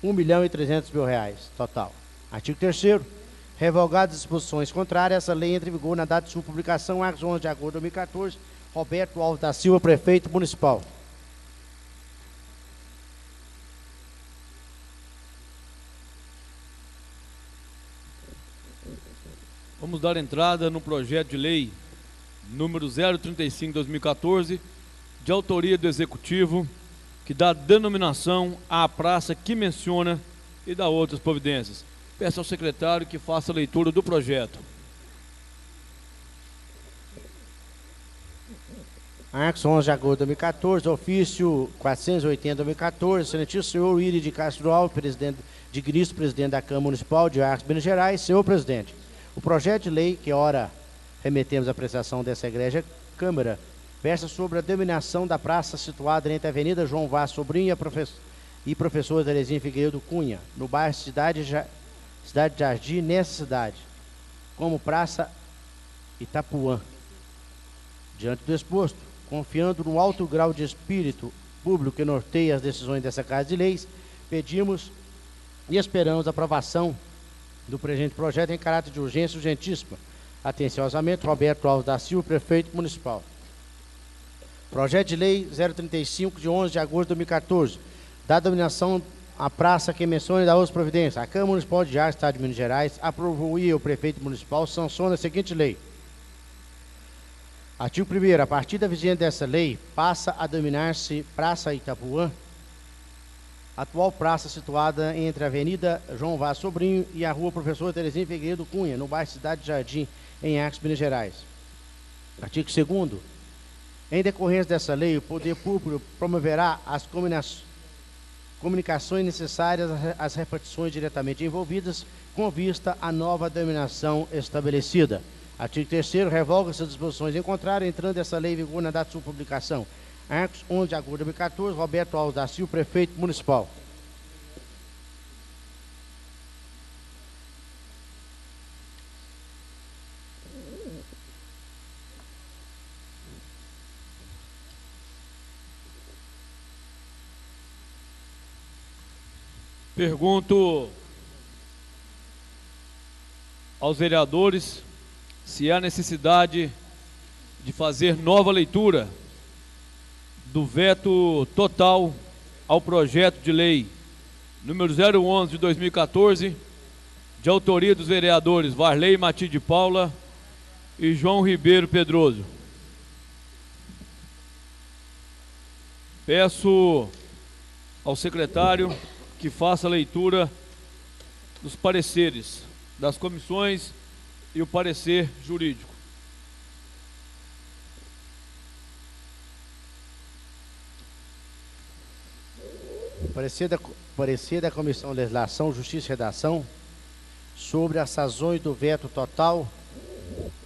1 milhão e 300 mil reais, total. Artigo 3º. Revogadas as disposições contrárias, essa lei entra em vigor na data de sua publicação, artigos 11 de agosto de 2014. Roberto Alves da Silva, prefeito municipal. Vamos dar entrada no projeto de lei número 035/2014, de autoria do Executivo, que dá denominação à praça que menciona e dá outras providências. Peço ao secretário que faça a leitura do projeto. Artigos 11 de agosto de 2014, ofício 480/2014, excelentíssimo senhor Willy de Castro Alves, presidente de Cristo, presidente da Câmara Municipal de Arcos, Minas Gerais. Senhor presidente, o projeto de lei que ora remetemos à apreciação dessa egrégia Câmara versa sobre a denominação da praça situada entre a Avenida João Vaz Sobrinho e Professor Terezinha Figueiredo Cunha, no bairro Cidade de Jardim, nessa cidade, como Praça Itapuã. Diante do exposto, confiando no alto grau de espírito público que norteia as decisões dessa Casa de Leis, pedimos e esperamos a aprovação do presente projeto em caráter de urgência urgentíssima. Atenciosamente, Roberto Alves da Silva, prefeito municipal. Projeto de lei 035, de 11 de agosto de 2014, da dominação à praça que menciona e da outra providência. A Câmara Municipal de Arcos, Estado de Minas Gerais, aprovou e o prefeito municipal sanciona a seguinte lei. Artigo 1º. A partir da vigência dessa lei, passa a denominar-se Praça Itapuã, atual praça situada entre a Avenida João Vaz Sobrinho e a Rua Professor Terezinha Figueiredo Cunha, no bairro Cidade de Jardim, em Arcos, Minas Gerais. Artigo 2º. Em decorrência dessa lei, o poder público promoverá as comunicações necessárias às repartições diretamente envolvidas, com vista à nova denominação estabelecida. Artigo 3º. Revoga-se as disposições em contrário, entrando essa lei em vigor na data de sua publicação. Artigos 11 de agosto de 2014, Roberto Alves da Silva, prefeito municipal. Pergunto aos vereadores se há necessidade de fazer nova leitura do veto total ao projeto de lei número 011 de 2014, de autoria dos vereadores Varley Mati de Paula e João Ribeiro Pedroso. Peço ao secretário que faça a leitura dos pareceres das comissões e o parecer jurídico. Parecer da Comissão de Legislação, Justiça e Redação sobre as razões do veto total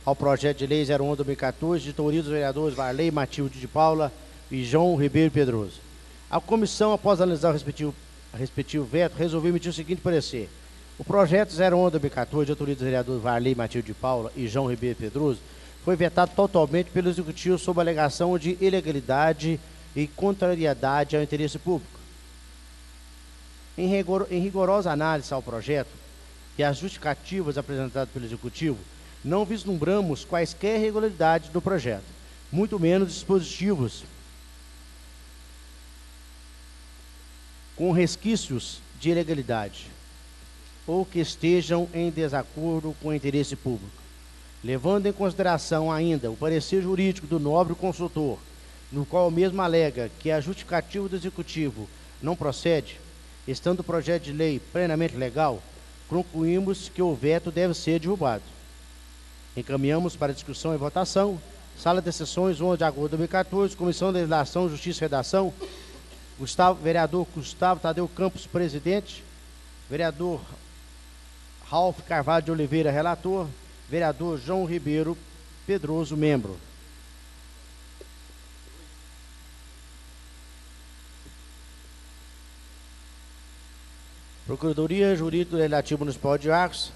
ao projeto de lei 01 de 2014, de autoria dos vereadores Varley Matilde de Paula e João Ribeiro Pedroso. A comissão, após analisar o respectivo veto, resolveu emitir o seguinte parecer. O projeto 01 de 2014, de autoria dos vereadores Varley Matilde de Paula e João Ribeiro Pedroso, foi vetado totalmente pelo Executivo sob a alegação de ilegalidade e contrariedade ao interesse público. Em rigorosa análise ao projeto e às justificativas apresentadas pelo Executivo, não vislumbramos quaisquer irregularidades do projeto, muito menos dispositivos com resquícios de ilegalidade ou que estejam em desacordo com o interesse público. Levando em consideração ainda o parecer jurídico do nobre consultor, no qual o mesmo alega que a justificativa do Executivo não procede, estando o projeto de lei plenamente legal, concluímos que o veto deve ser derrubado. Encaminhamos para discussão e votação. Sala de Sessões, 11 de agosto de 2014, Comissão de Legislação, Justiça e Redação, vereador Gustavo Tadeu Campos, presidente, vereador Ralph Carvalho de Oliveira, relator, vereador João Ribeiro Pedroso, membro. Procuradoria Jurídica do Legislativo Municipal de Arcos,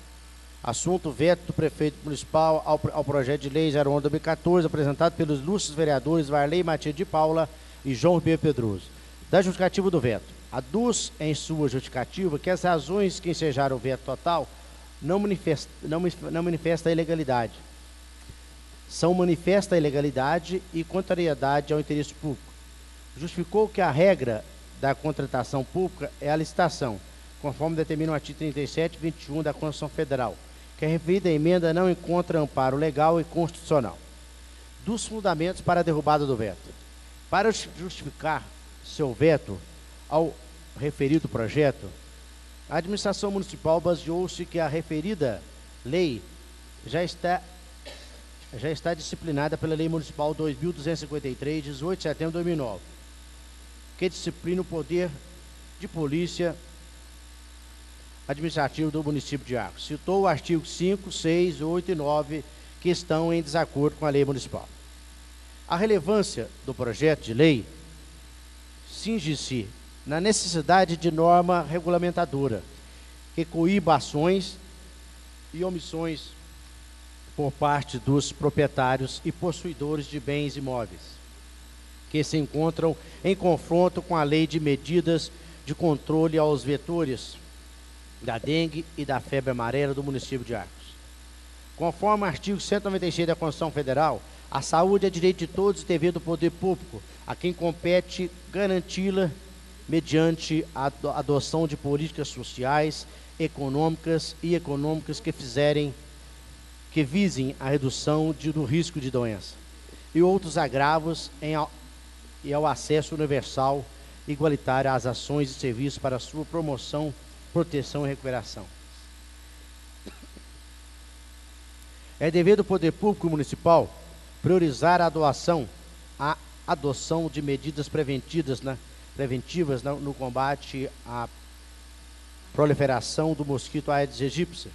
assunto veto do prefeito municipal ao projeto de lei 01 de 2014, apresentado pelos ilustres vereadores Varley Matilde de Paula e João Ribeiro Pedroso. Da justificativa do veto. Aduz em sua justificativa que as razões que ensejaram o veto total não manifesta a ilegalidade. São manifesta a ilegalidade e contrariedade ao interesse público. Justificou que a regra da contratação pública é a licitação, conforme determina o artigo 37 e 21 da Constituição Federal, que a referida emenda não encontra amparo legal e constitucional. Dos fundamentos para a derrubada do veto. Para justificar seu veto ao referido projeto, a administração municipal baseou-se que a referida lei já está disciplinada pela Lei Municipal 2.253, 18 de setembro de 2009, que disciplina o poder de polícia administrativo do município de Arcos. Citou o artigo 5, 6, 8 e 9, que estão em desacordo com a lei municipal. A relevância do projeto de lei cinge-se na necessidade de norma regulamentadora que coíba ações e omissões por parte dos proprietários e possuidores de bens imóveis, que se encontram em confronto com a lei de medidas de controle aos vetores da dengue e da febre amarela do município de Arcos. Conforme o artigo 196 da Constituição Federal, a saúde é direito de todos e dever do poder público, a quem compete garanti-la mediante a adoção de políticas sociais, econômicas que visem a redução do risco de doença e outros agravos e ao acesso universal e igualitário às ações e serviços para sua promoção, proteção e recuperação. É dever do poder público municipal priorizar a adoção de medidas preventivas no combate à proliferação do mosquito Aedes aegypti,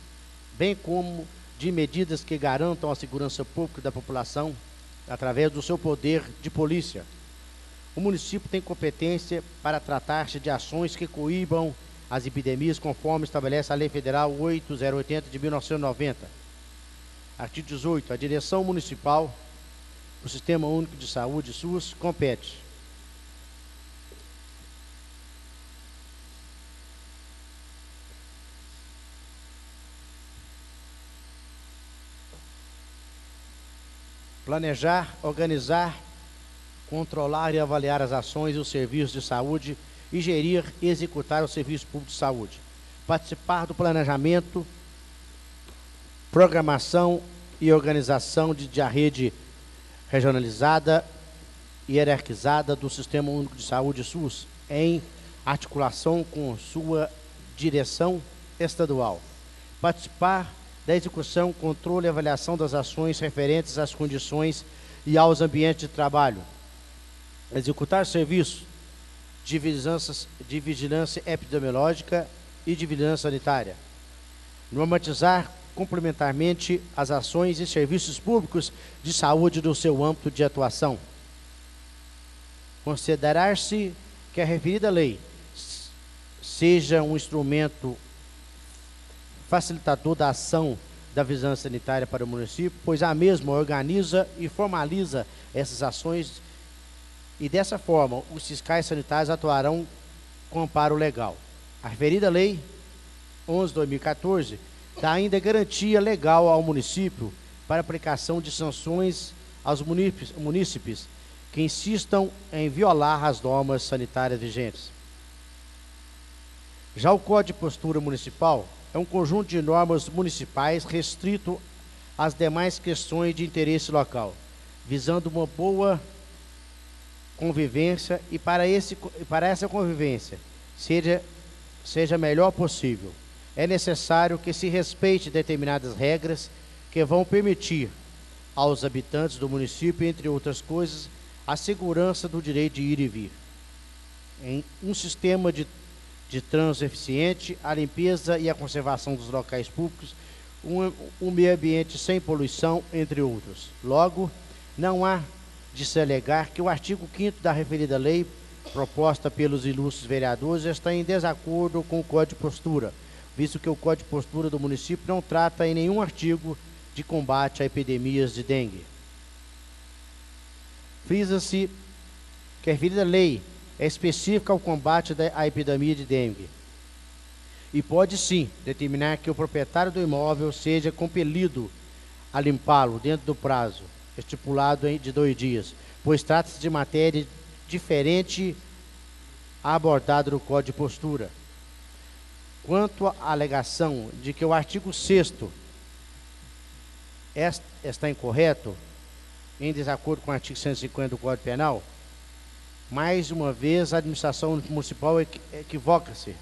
bem como de medidas que garantam a segurança pública da população através do seu poder de polícia. O município tem competência para tratar-se de ações que coíbam as epidemias, conforme estabelece a Lei Federal 8080 de 1990. Artigo 18. A direção municipal do Sistema Único de Saúde, SUS, compete planejar, organizar, controlar e avaliar as ações e os serviços de saúde e gerir e executar o serviço público de saúde. Participar do planejamento, programação e organização da rede regionalizada e hierarquizada do Sistema Único de Saúde SUS, em articulação com sua direção estadual. Participar da execução, controle e avaliação das ações referentes às condições e aos ambientes de trabalho. Executar serviços de vigilância epidemiológica e de vigilância sanitária. Normatizar complementarmente as ações e serviços públicos de saúde do seu âmbito de atuação. Considerar-se que a referida lei seja um instrumento facilitador da ação da vigilância sanitária para o município, pois a mesma organiza e formaliza essas ações e, dessa forma, os fiscais sanitários atuarão com amparo legal. A referida Lei 11/2014 dá ainda garantia legal ao município para aplicação de sanções aos munícipes que insistam em violar as normas sanitárias vigentes. Já o Código de Postura Municipal é um conjunto de normas municipais restrito às demais questões de interesse local, visando uma boa convivência e para essa convivência seja melhor possível. É necessário que se respeite determinadas regras que vão permitir aos habitantes do município, entre outras coisas, a segurança do direito de ir e vir. Em um sistema de trânsito eficiente, a limpeza e a conservação dos locais públicos, um meio ambiente sem poluição, entre outros. Logo, não há de se alegar que o artigo 5º da referida lei, proposta pelos ilustres vereadores, está em desacordo com o Código de Postura, visto que o Código de Postura do município não trata em nenhum artigo de combate a epidemias de dengue. Frisa-se que a referida lei é específica ao combate à epidemia de dengue e pode sim determinar que o proprietário do imóvel seja compelido a limpá-lo dentro do prazo estipulado de 2 dias, pois trata-se de matéria diferente abordada no Código de Postura. Quanto à alegação de que o artigo 6º está incorreto, em desacordo com o artigo 150 do Código Penal, mais uma vez a administração municipal equivoca-se,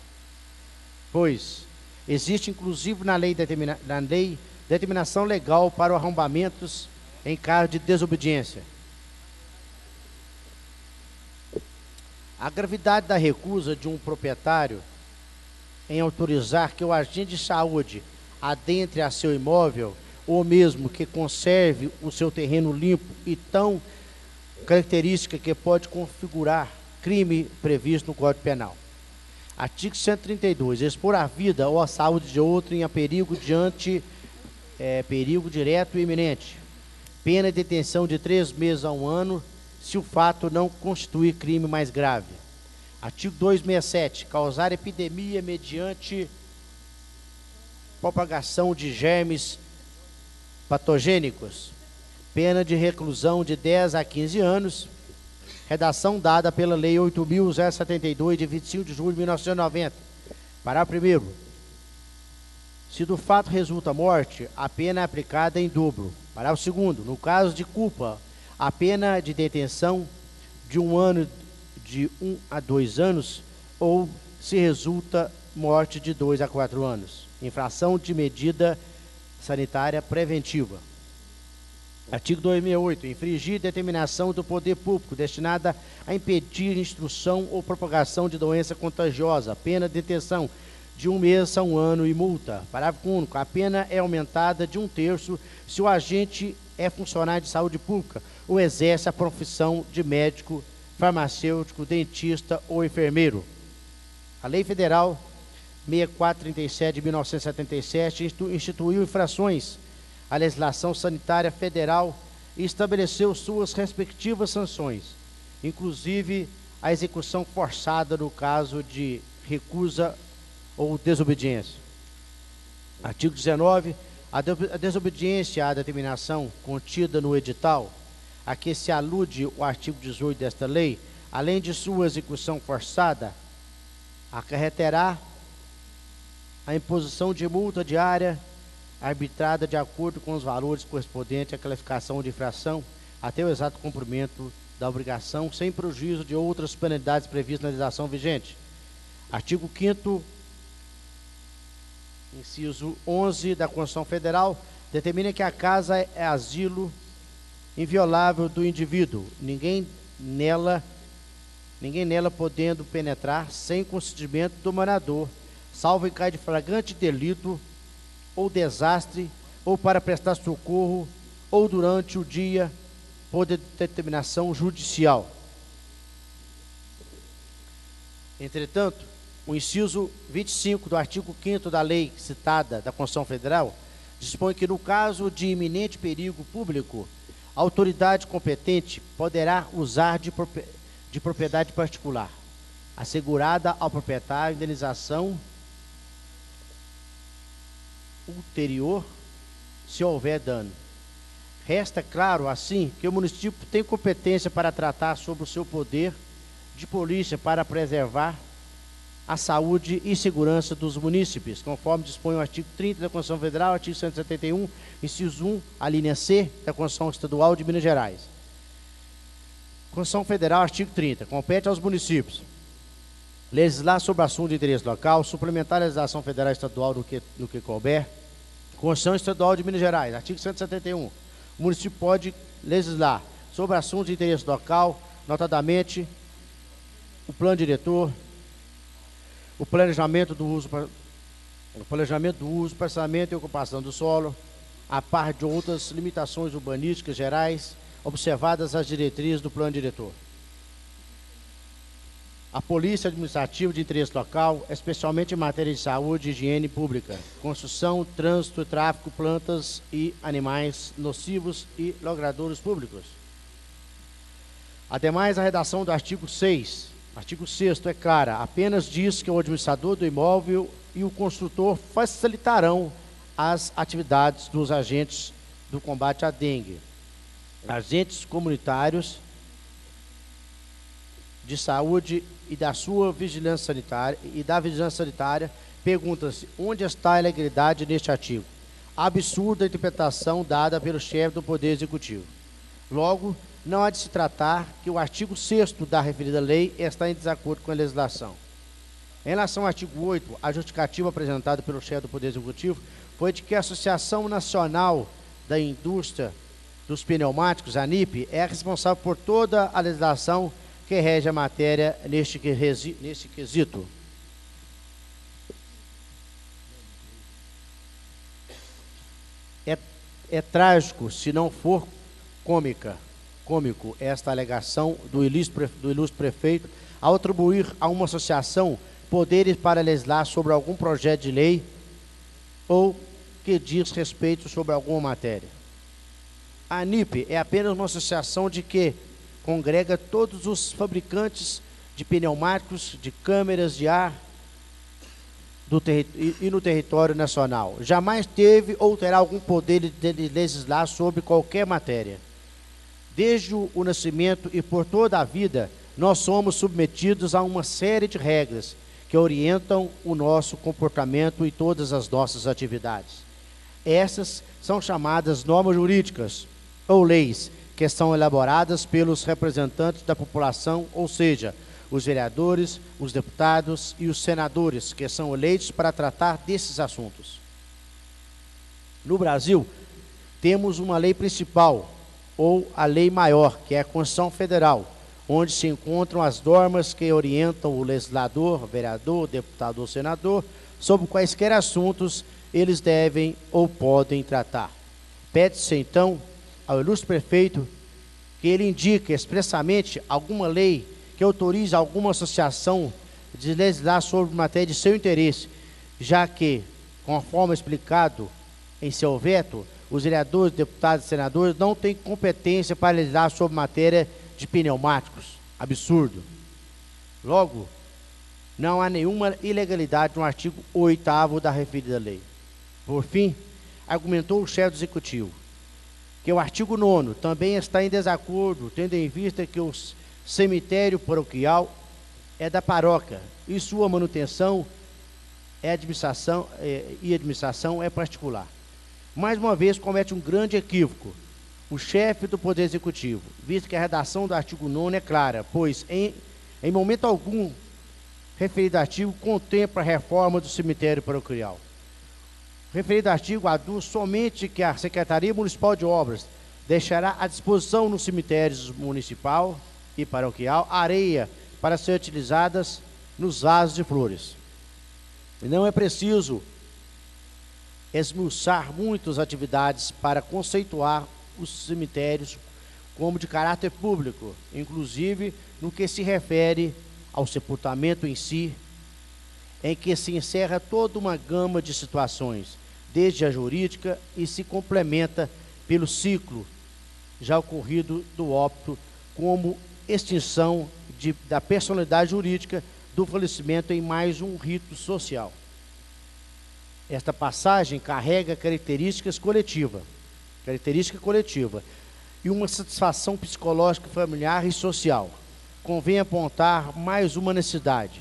pois existe inclusive na lei determinação legal para arrombamentos em caso de desobediência. A gravidade da recusa de um proprietário em autorizar que o agente de saúde adentre a seu imóvel, ou mesmo que conserve o seu terreno limpo, e tão característica que pode configurar crime previsto no Código Penal. Artigo 132. Expor a vida ou a saúde de outro em perigo perigo direto e iminente. Pena de detenção de 3 meses a 1 ano, se o fato não constituir crime mais grave. Artigo 267. Causar epidemia mediante propagação de germes patogênicos. Pena de reclusão de 10 a 15 anos. Redação dada pela Lei 8.072, de 25 de julho de 1990. Parágrafo 1º. Se do fato resulta morte, a pena é aplicada em dobro. Parágrafo 2º. No caso de culpa, a pena de detenção de 1 ano, de 1 a 2 anos, ou, se resulta morte, de 2 a 4 anos. Infração de medida sanitária preventiva. Artigo 268. Infringir determinação do poder público destinada a impedir instrução ou propagação de doença contagiosa. Pena de detenção de 1 mês a 1 ano e multa. Parágrafo único. A pena é aumentada de 1/3 se o agente é funcionário de saúde pública ou exerce a profissão de médico, farmacêutico, dentista ou enfermeiro. A Lei Federal 6437 de 1977 instituiu infrações à legislação sanitária federal e estabeleceu suas respectivas sanções, inclusive a execução forçada no caso de recusa ou desobediência. Artigo 19. A desobediência à determinação contida no edital a que se alude o artigo 18 desta lei, além de sua execução forçada, acarreterá a imposição de multa diária arbitrada de acordo com os valores correspondentes à classificação de infração até o exato cumprimento da obrigação, sem prejuízo de outras penalidades previstas na legislação vigente. Artigo 5º, inciso 11 da Constituição Federal, determina que a casa é asilo inviolável do indivíduo, ninguém nela podendo penetrar sem consentimento do morador, salvo em caso de flagrante delito ou desastre, ou para prestar socorro, ou durante o dia, por determinação judicial. Entretanto, o inciso 25 do artigo 5º da lei citada da Constituição Federal dispõe que, no caso de iminente perigo público, a autoridade competente poderá usar de propriedade particular, assegurada ao proprietário indenização ulterior, se houver dano. Resta claro, assim, que o município tem competência para tratar sobre o seu poder de polícia para preservar a saúde e segurança dos munícipes, conforme dispõe o artigo 30 da Constituição Federal, artigo 171, inciso 1, a linha C da Constituição Estadual de Minas Gerais. Constituição Federal, artigo 30, compete aos municípios legislar sobre assunto de interesse local, suplementar a legislação federal e estadual no que couber. Constituição Estadual de Minas Gerais, artigo 171. O município pode legislar sobre assuntos de interesse local, notadamente o plano diretor, o planejamento do uso, parcelamento e ocupação do solo, a par de outras limitações urbanísticas gerais, observadas as diretrizes do plano diretor. A Polícia Administrativa de Interesse Local, especialmente em matéria de saúde e higiene pública, construção, trânsito e tráfico, plantas e animais nocivos e logradouros públicos. Ademais, a redação do artigo 6º é clara, apenas diz que o administrador do imóvel e o construtor facilitarão as atividades dos agentes do combate à dengue. Agentes comunitários de saúde e da sua vigilância sanitária, pergunta-se onde está a legalidade neste artigo. Absurda a interpretação dada pelo chefe do Poder Executivo. Logo, não há de se tratar que o artigo 6º da referida lei está em desacordo com a legislação. Em relação ao artigo 8º, a justificativa apresentada pelo chefe do Poder Executivo foi de que a Associação Nacional da Indústria dos Pneumáticos, a ANIP, é responsável por toda a legislação que rege a matéria neste quesito. É trágico, se não for cômico, esta alegação do ilustre prefeito ao atribuir a uma associação poderes para legislar sobre algum projeto de lei ou que diz respeito sobre alguma matéria. A ANIP é apenas uma associação de que congrega todos os fabricantes de pneumáticos, de câmeras de ar e no território nacional. Jamais teve ou terá algum poder de legislar sobre qualquer matéria. Desde o nascimento e por toda a vida, nós somos submetidos a uma série de regras que orientam o nosso comportamento e todas as nossas atividades. Essas são chamadas normas jurídicas ou leis, que são elaboradas pelos representantes da população, ou seja, os vereadores, os deputados e os senadores, que são eleitos para tratar desses assuntos. No Brasil, temos uma lei principal, ou a lei maior, que é a Constituição Federal, onde se encontram as normas que orientam o legislador, vereador, deputado ou senador, sobre quaisquer assuntos eles devem ou podem tratar. Pede-se, então, ao ilustre prefeito que ele indique expressamente alguma lei que autorize alguma associação de legislar sobre matéria de seu interesse, já que, conforme explicado em seu veto, os vereadores, deputados e senadores não têm competência para legislar sobre matéria de pneumáticos. Absurdo. Logo, não há nenhuma ilegalidade no artigo 8º da referida lei. Por fim, argumentou o chefe do Executivo que o artigo 9º também está em desacordo, tendo em vista que o cemitério paroquial é da paróquia e sua manutenção e administração é particular. Mais uma vez, comete um grande equívoco o chefe do Poder Executivo, visto que a redação do artigo 9º é clara, pois, em momento algum, referido artigo contempla a reforma do cemitério paroquial. O referido artigo aduz somente que a Secretaria Municipal de Obras deixará à disposição no cemitério municipal e paroquial areia para ser utilizadas nos vasos de flores. E não é preciso esmiuçar muitas atividades para conceituar os cemitérios como de caráter público, inclusive no que se refere ao sepultamento em si, em que se encerra toda uma gama de situações, desde a jurídica, e se complementa pelo ciclo já ocorrido do óbito, como extinção da personalidade jurídica do falecimento em mais um rito social. Esta passagem carrega característica coletiva e uma satisfação psicológica, familiar e social. Convém apontar mais uma necessidade,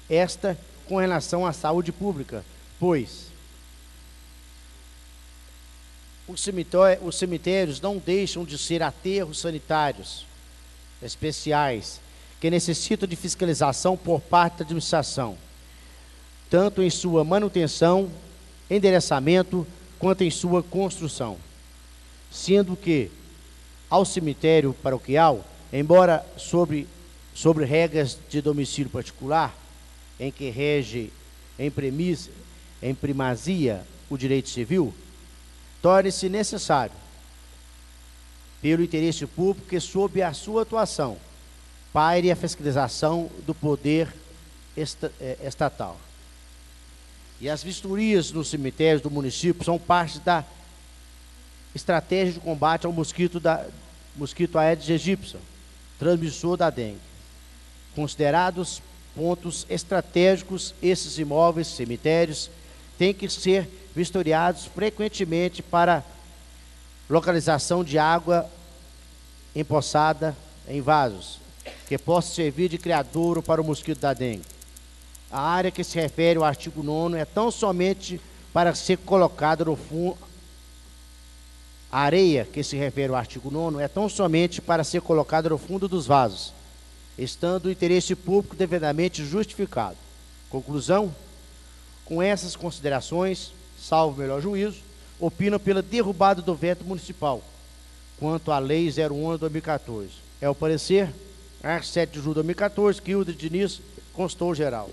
esta com relação à saúde pública, pois os cemitérios não deixam de ser aterros sanitários especiais que necessitam de fiscalização por parte da administração, tanto em sua manutenção, endereçamento, quanto em sua construção. Sendo que, ao cemitério paroquial, embora sobre regras de domicílio particular, em que rege em primazia o direito civil, torne-se necessário, pelo interesse público, que sob a sua atuação paire a fiscalização do poder estatal. E as vistorias nos cemitérios do município são parte da estratégia de combate ao mosquito Aedes aegypti, transmissor da dengue, considerados pontos estratégicos, esses imóveis, cemitérios, têm que ser vistoriados frequentemente para localização de água empoçada em vasos, que possa servir de criadouro para o mosquito da dengue. A área que se refere ao artigo 9º é tão somente para ser colocada no fundo. A areia que se refere ao artigo 9º é tão somente para ser colocada no fundo dos vasos, estando o interesse público devidamente justificado. Conclusão: com essas considerações, salvo melhor juízo, opino pela derrubada do veto municipal quanto à Lei 01/2014. É o parecer, art. 7 de julho de 2014, que Hilda Diniz constou geral.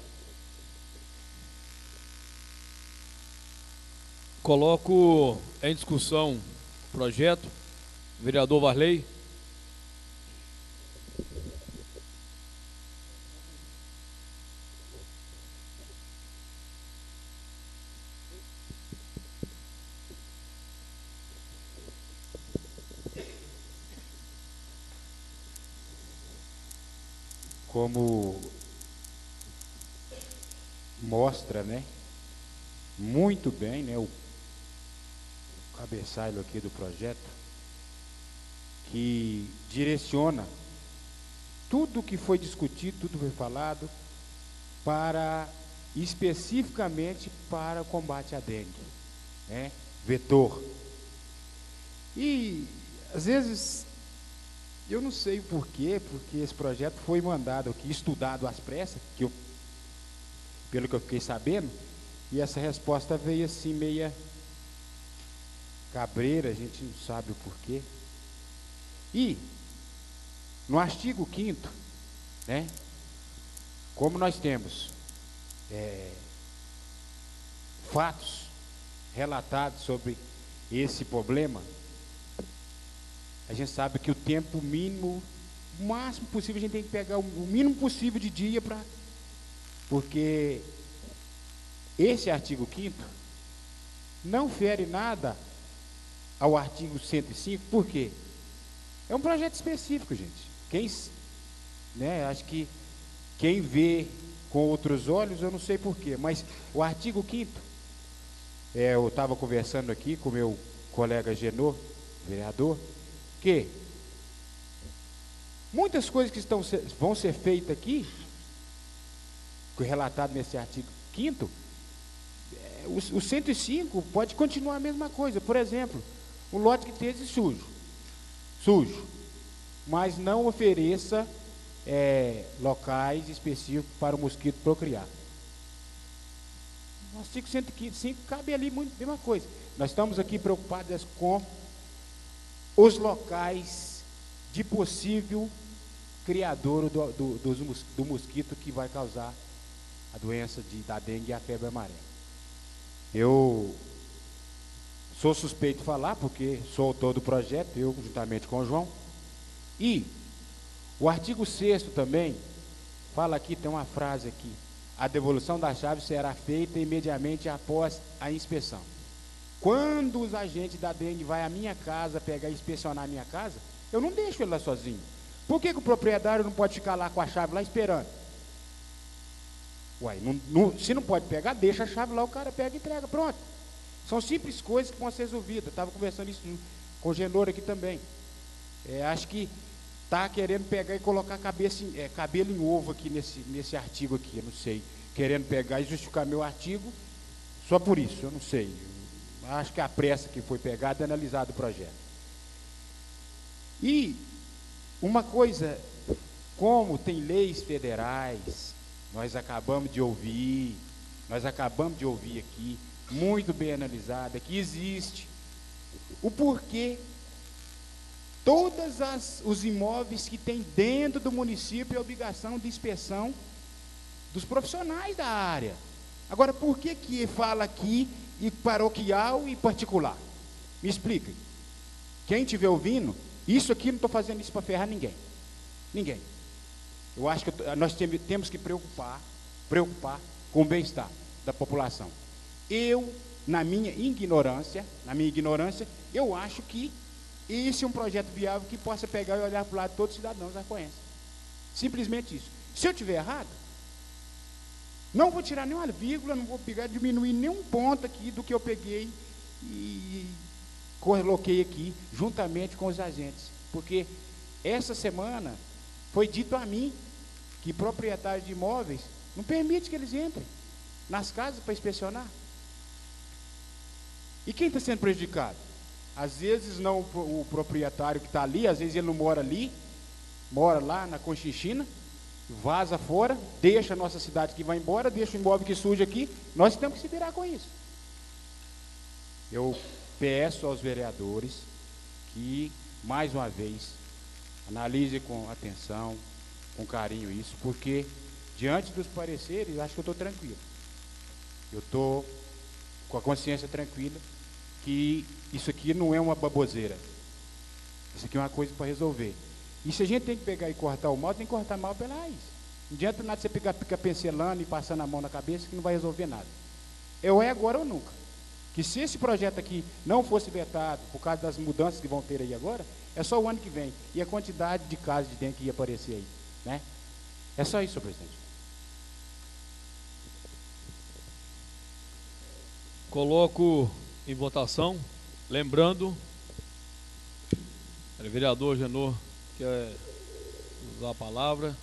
Coloco em discussão o projeto. Vereador Varley. Como mostra, né, muito bem, né, o cabeçalho aqui do projeto, que direciona tudo que foi discutido, tudo que foi falado, para especificamente para o combate à dengue, né, vetor. E às vezes eu não sei por quê, porque esse projeto foi mandado aqui, estudado às pressas, pelo que eu fiquei sabendo, e essa resposta veio assim meia cabreira, a gente não sabe o porquê. E no artigo 5º, né, como nós temos fatos relatados sobre esse problema, a gente sabe que o tempo mínimo, o máximo possível, a gente tem que pegar o mínimo possível de dia para... Porque esse artigo 5º não fere nada ao artigo 105, por quê? É um projeto específico, gente. Acho que quem vê com outros olhos, eu não sei porquê, mas o artigo 5º, eu estava conversando aqui com meu colega Genô, vereador, que muitas coisas que vão ser feitas aqui, relatado nesse artigo 5º, o 105 pode continuar a mesma coisa. Por exemplo, um lote que esteja sujo, mas não ofereça locais específicos para o mosquito procriar. No artigo 105 cabe ali muito a mesma coisa. Nós estamos aqui preocupados com os locais de possível criadouro do mosquito que vai causar a doença da dengue e a febre amarela. Eu sou suspeito de falar, porque sou autor do projeto, eu juntamente com o João. E o artigo 6º também fala aqui, tem uma frase aqui: a devolução da chave será feita imediatamente após a inspeção. Quando os agentes da dengue vão à minha casa pegar e inspecionar a minha casa, eu não deixo ele lá sozinho. Por que o proprietário não pode ficar lá com a chave lá esperando? Uai, se não pode pegar, deixa a chave lá, o cara pega e entrega, pronto. São simples coisas que vão ser resolvidas. Estava conversando isso com o Genor aqui também. Acho que está querendo pegar e colocar cabelo em ovo aqui nesse artigo aqui, eu não sei. Querendo pegar e justificar meu artigo só por isso, eu não sei. Acho que a pressa que foi pegada é analisado o projeto. E uma coisa, como tem leis federais, nós acabamos de ouvir aqui, muito bem analisada, que existe o porquê todos os imóveis que tem dentro do município é obrigação de inspeção dos profissionais da área. Agora, por que fala aqui e paroquial e particular? Me expliquem. Quem estiver ouvindo, isso aqui, não estou fazendo isso para ferrar ninguém. Ninguém. Eu acho que nós temos que preocupar com o bem-estar da população. Eu, na minha ignorância, eu acho que esse é um projeto viável que possa pegar e olhar para o lado de todos os cidadãos da Coense. Simplesmente isso. Se eu estiver errado, Não vou tirar nenhuma vírgula, não vou pegar, diminuir nenhum ponto aqui do que eu peguei e coloquei aqui, juntamente com os agentes. Porque essa semana foi dito a mim que proprietários de imóveis não permite que eles entrem nas casas para inspecionar. E quem está sendo prejudicado? Às vezes não o proprietário que está ali, às vezes ele não mora ali, mora lá na Conchinchina, vaza fora, deixa a nossa cidade que vai embora, deixa o imóvel que surge aqui, nós temos que se virar com isso. Eu peço aos vereadores que, mais uma vez, analise com atenção, com carinho isso, porque, diante dos pareceres, eu acho que eu estou tranquilo. Eu estou com a consciência tranquila que isso aqui não é uma baboseira. Isso aqui é uma coisa para resolver. E se a gente tem que pegar e cortar o mal, tem que cortar mal pela raiz. Não adianta nada você ficar pincelando e passando a mão na cabeça que não vai resolver nada. É agora ou nunca. Que se esse projeto aqui não fosse vetado, por causa das mudanças que vão ter aí agora, é só o ano que vem. E a quantidade de casos de dengue que ia aparecer aí. Né? É só isso, senhor presidente. Coloco em votação, lembrando, o vereador Agenor quer usar a palavra.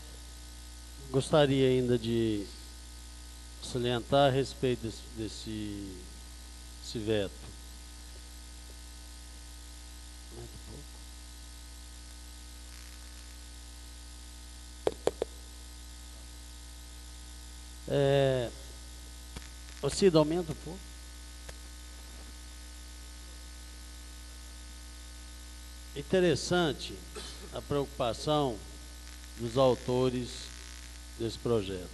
Gostaria ainda de salientar a respeito desse veto. O Cid, aumenta um pouco. Interessante a preocupação dos autores desse projeto.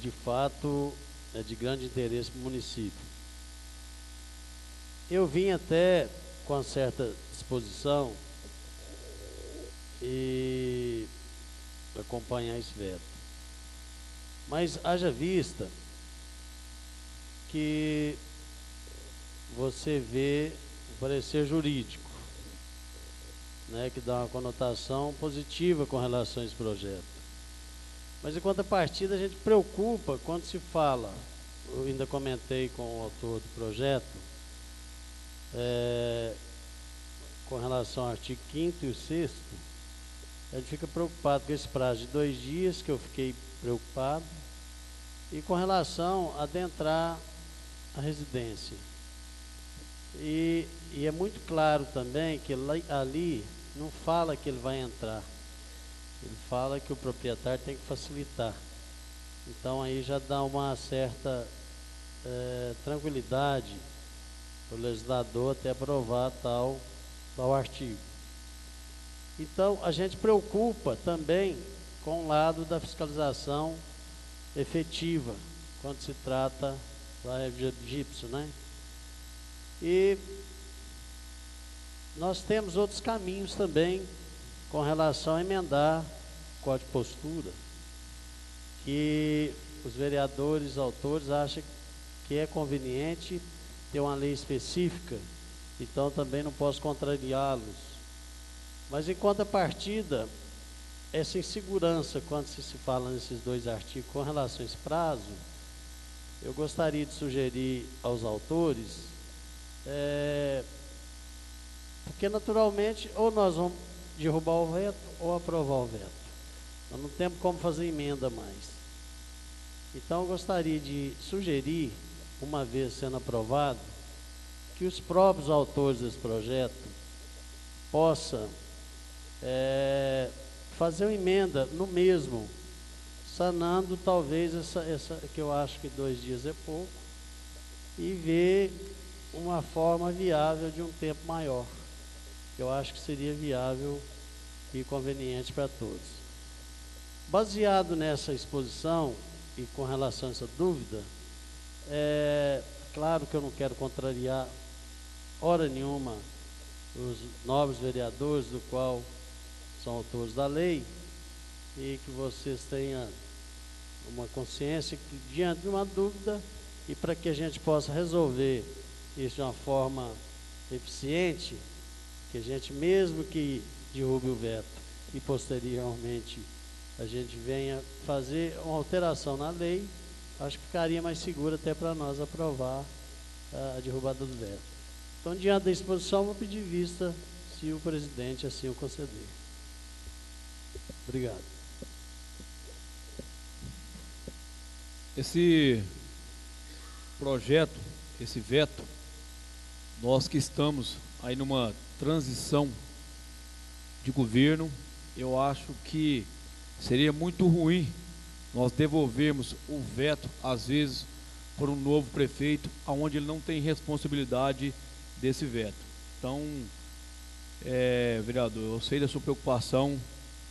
De fato, é de grande interesse para o município. Eu vim até com certa disposição e acompanhar esse veto. Mas haja vista que você vê o parecer jurídico, né, que dá uma conotação positiva com relação a esse projeto. Mas, em contrapartida, a gente preocupa quando se fala, eu ainda comentei com o autor do projeto, com relação ao artigo 5º e o 6º, a gente fica preocupado com esse prazo de 2 dias, que eu fiquei preocupado, e com relação a adentrar a residência. E é muito claro também que ali não fala que ele vai entrar. Ele fala que o proprietário tem que facilitar. Então aí já dá uma certa tranquilidade para o legislador até aprovar tal artigo. Então a gente preocupa também com o lado da fiscalização efetiva, quando se trata da egípcio, né? E nós temos outros caminhos também com relação a emendar o Código de Postura, que os vereadores, autores, acham que é conveniente ter uma lei específica, então também não posso contrariá-los. Mas em contrapartida, essa insegurança, quando se fala nesses 2 artigos com relação a esse prazo, eu gostaria de sugerir aos autores, porque naturalmente ou nós vamos derrubar o veto ou aprovar o veto. Nós não temos como fazer emenda mais. Então eu gostaria de sugerir, uma vez sendo aprovado, que os próprios autores desse projeto possam fazer uma emenda no mesmo, sanando talvez essa que eu acho que 2 dias é pouco, e ver uma forma viável de um tempo maior. Eu acho que seria viável e conveniente para todos. Baseado nessa exposição e com relação a essa dúvida, claro que eu não quero contrariar hora nenhuma os novos vereadores, do qual são autores da lei, e que vocês tenham uma consciência que, diante de uma dúvida, e para que a gente possa resolver isso de uma forma eficiente, que a gente, mesmo que derrube o veto e posteriormente a gente venha fazer uma alteração na lei, acho que ficaria mais seguro até para nós aprovar a derrubada do veto. Então, diante da exposição, vou pedir vista, se o presidente assim o conceder. Obrigado. Esse projeto, esse veto, nós que estamos aí numa transição de governo, eu acho que seria muito ruim nós devolvermos o veto, às vezes, por um novo prefeito, onde ele não tem responsabilidade desse veto. Então, vereador, eu sei da sua preocupação,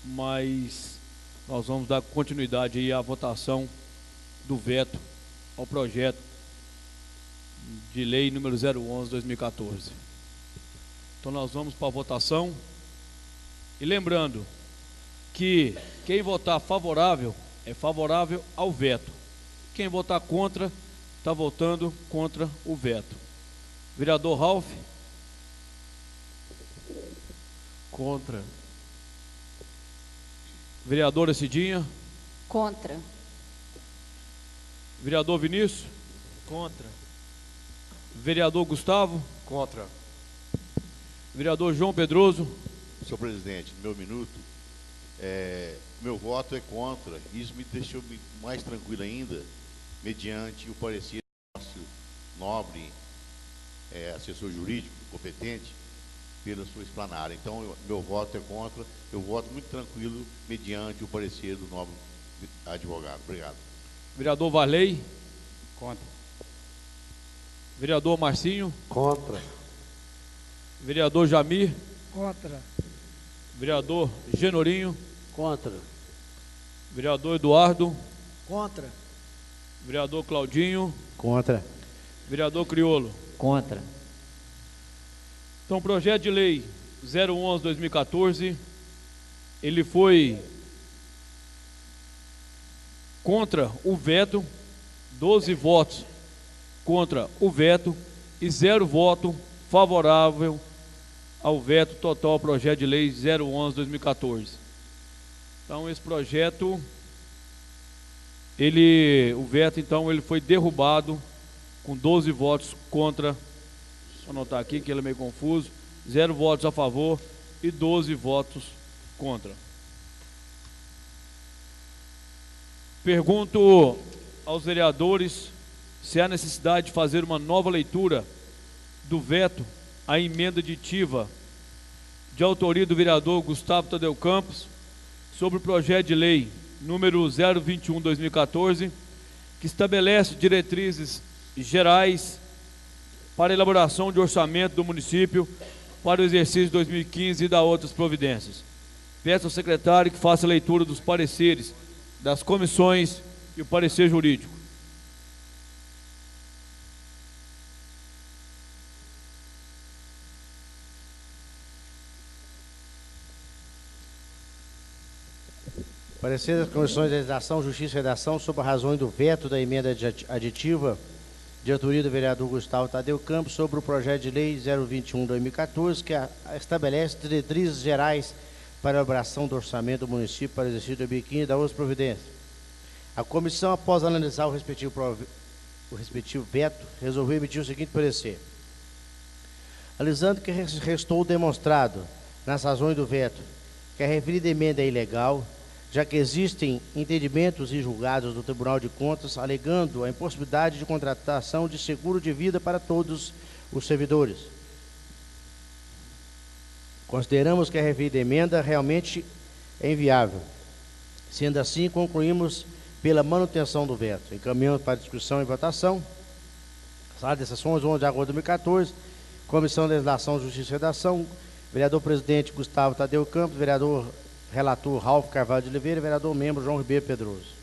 mas nós vamos dar continuidade aí à votação do veto ao projeto de lei número 011/2014. Então nós vamos para a votação. E lembrando que quem votar favorável é favorável ao veto. Quem votar contra está votando contra o veto. Vereador Ralph? Contra. Vereadora Cidinha? Contra. Vereador Vinícius? Contra. Vereador Gustavo? Contra. Vereador João Pedroso? Senhor presidente, no meu minuto, meu voto é contra. Isso me deixou mais tranquilo ainda, mediante o parecer do nosso nobre assessor jurídico competente, pela sua explanada. Então, meu voto é contra. Eu voto muito tranquilo, mediante o parecer do nobre advogado. Obrigado. Vereador Varley? Contra. Vereador Marcinho? Contra. Vereador Jamir? Contra. Vereador Genorinho? Contra. Vereador Eduardo? Contra. Vereador Claudinho? Contra. Vereador Criolo? Contra. Então, o projeto de lei 011/2014, ele foi contra o veto, 12 votos contra o veto e 0 voto favorável ao veto total ao projeto de lei 011/2014. Então, esse projeto, o veto, então, ele foi derrubado com 12 votos contra, deixa eu anotar aqui que ele é meio confuso, 0 votos a favor e 12 votos contra. Pergunto aos vereadores se há necessidade de fazer uma nova leitura do veto à emenda aditiva de autoria do vereador Gustavo Tadeu Campos sobre o projeto de lei número 021/2014, que estabelece diretrizes gerais para a elaboração de orçamento do município para o exercício 2015 e da outras providências. Peço ao secretário que faça a leitura dos pareceres das comissões e o parecer jurídico. Parecer das Comissões de Legislação, Justiça e Redação sobre a razão do veto da emenda aditiva de autoria do vereador Gustavo Tadeu Campos sobre o projeto de lei 021/2014, que estabelece diretrizes gerais para a elaboração do orçamento do município para o exercício 2015 e da outras providências. A comissão, após analisar o respectivo veto, resolveu emitir o seguinte parecer. Analisando que restou demonstrado nas razões do veto que a referida emenda é ilegal, já que existem entendimentos e julgados do Tribunal de Contas alegando a impossibilidade de contratação de seguro de vida para todos os servidores. Consideramos que a referida emenda realmente é inviável. Sendo assim, concluímos pela manutenção do veto. Encaminhamos para discussão e votação. Sala de sessões, 11 de agosto de 2014, Comissão de Legislação, Justiça e Redação, vereador presidente Gustavo Tadeu Campos, vereador relator Ralph Carvalho de Oliveira, vereador membro João Ribeiro Pedroso.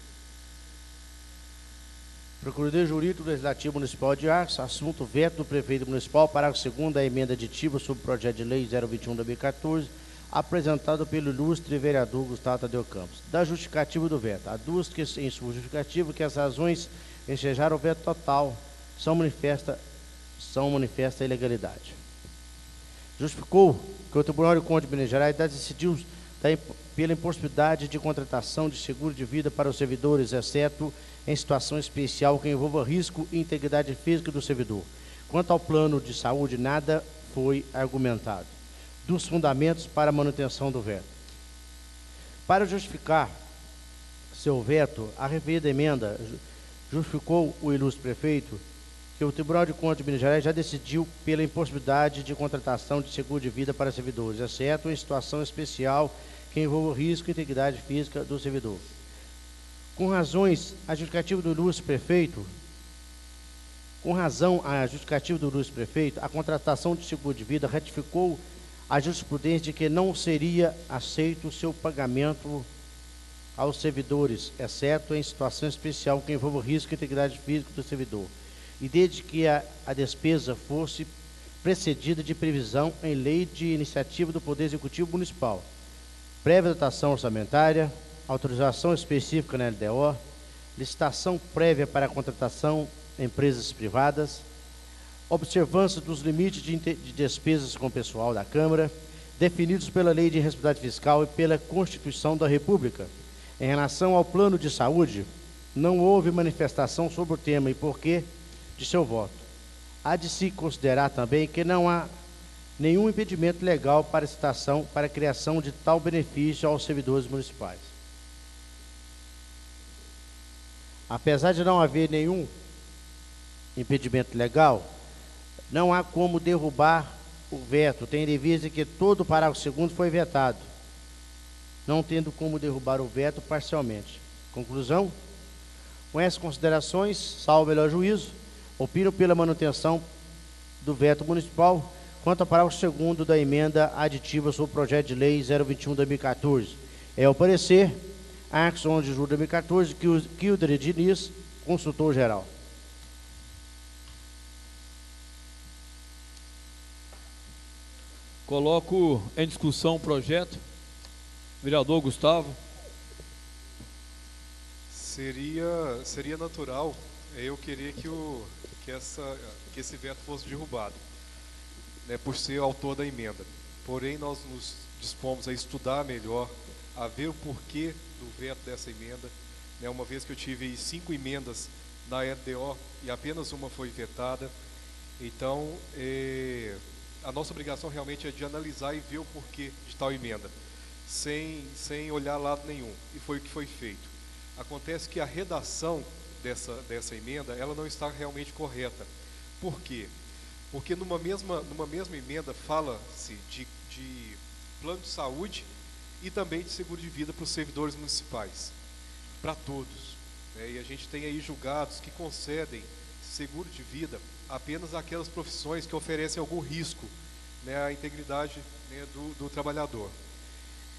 Procurador Jurídico do Legislativo Municipal de Arcos, assunto veto do prefeito municipal, parágrafo 2º da emenda aditiva sobre o projeto de lei 021/2014, apresentado pelo ilustre vereador Gustavo Tadeu Campos. Da justificativa do veto, aduz que em sua justificativa que as razões ensejaram o veto total são manifesta ilegalidade. Justificou que o Tribunal de Contas de Minas Gerais decidiu pela impossibilidade de contratação de seguro de vida para os servidores, exceto em situação especial que envolva risco e integridade física do servidor. Quanto ao plano de saúde, nada foi argumentado. Dos fundamentos para a manutenção do veto. Para justificar seu veto, a referida emenda justificou o ilustre prefeito que o Tribunal de Contas de Minas Gerais já decidiu pela impossibilidade de contratação de seguro de vida para servidores, exceto em situação especial que envolva risco e integridade física do servidor. Com razão a justificativa do ilustre prefeito, a contratação de seguro de vida ratificou a jurisprudência de que não seria aceito o seu pagamento aos servidores, exceto em situação especial que envolva risco e integridade física do servidor, e desde que a despesa fosse precedida de previsão em lei de iniciativa do Poder Executivo Municipal, prévia dotação orçamentária, autorização específica na LDO, licitação prévia para a contratação em empresas privadas, observância dos limites de despesas com o pessoal da Câmara, definidos pela Lei de Responsabilidade Fiscal e pela Constituição da República. Em relação ao plano de saúde, não houve manifestação sobre o tema e porquê de seu voto. Há de se considerar também que não há nenhum impedimento legal para a criação de tal benefício aos servidores municipais. Apesar de não haver nenhum impedimento legal, não há como derrubar o veto, tendo em vista que todo o parágrafo 2º foi vetado, não tendo como derrubar o veto parcialmente. Conclusão? Com essas considerações, salvo melhor juízo, opino pela manutenção do veto municipal quanto ao parágrafo 2º da emenda aditiva sobre o projeto de lei 021/2014. É o parecer, artigos 11 de julho de 2014, Kilder Diniz, consultor geral. Coloco em discussão o projeto. Vereador Gustavo. Seria natural eu querer que esse veto fosse derrubado, né, por ser autor da emenda. Porém, nós nos dispomos a estudar melhor, a ver o porquê do veto dessa emenda, né, uma vez que eu tive 5 emendas na LDO e apenas uma foi vetada. Então, a nossa obrigação realmente é de analisar e ver o porquê de tal emenda, sem olhar lado nenhum, e foi o que foi feito. Acontece que a redação dessa emenda, ela não está realmente correta. Por quê? Porque numa mesma emenda fala-se de plano de saúde e também de seguro de vida para os servidores municipais, para todos, né? E a gente tem aí julgados que concedem seguro de vida apenas àquelas profissões que oferecem algum risco, né, à integridade, né, do trabalhador.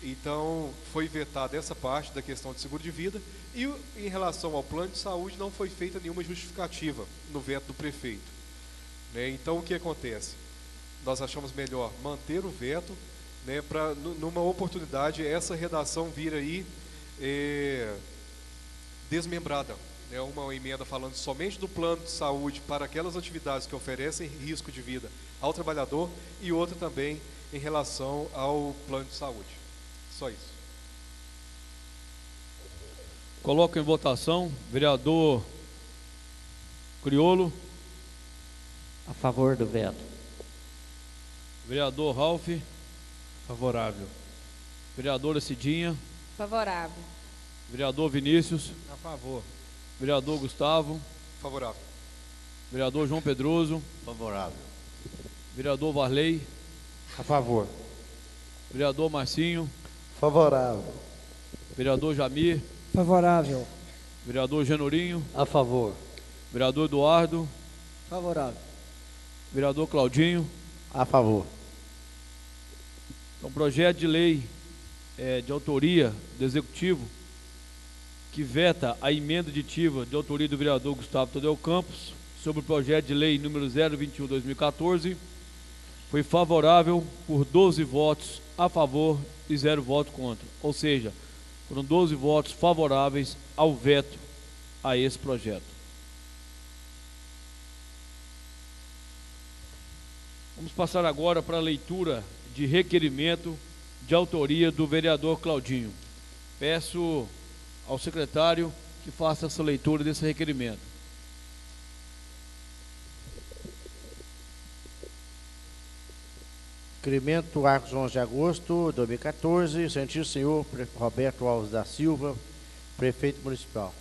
Então, foi vetada essa parte da questão de seguro de vida e em relação ao plano de saúde não foi feita nenhuma justificativa no veto do prefeito, né? Então, o que acontece? Nós achamos melhor manter o veto, né, para numa oportunidade essa redação vir aí desmembrada, né, uma emenda falando somente do plano de saúde para aquelas atividades que oferecem risco de vida ao trabalhador e outra também em relação ao plano de saúde. Só isso. Coloco em votação. Vereador Criolo. A favor do veto. Vereador Ralph. Favorável. Vereadora Cidinha. Favorável. Vereador Vinícius. A favor. Vereador Gustavo. Favorável. Vereador João Pedroso. Favorável. Vereador Varley. A favor. Vereador Marcinho. Favorável. Vereador Jamir. Favorável. Vereador Genorinho. A favor. Vereador Eduardo. Favorável. Vereador Claudinho. A favor. Então, projeto de lei de autoria do Executivo que veta a emenda aditiva de autoria do vereador Gustavo Tadeu Campos sobre o projeto de lei número 021/2014 foi favorável por 12 votos a favor e 0 voto contra. Ou seja, foram 12 votos favoráveis ao veto a esse projeto. Vamos passar agora para a leitura de requerimento de autoria do vereador Claudinho. Peço ao secretário que faça essa leitura desse requerimento. Requerimento Arcos 11 de agosto de 2014, sentir o senhor Roberto Alves da Silva, prefeito municipal.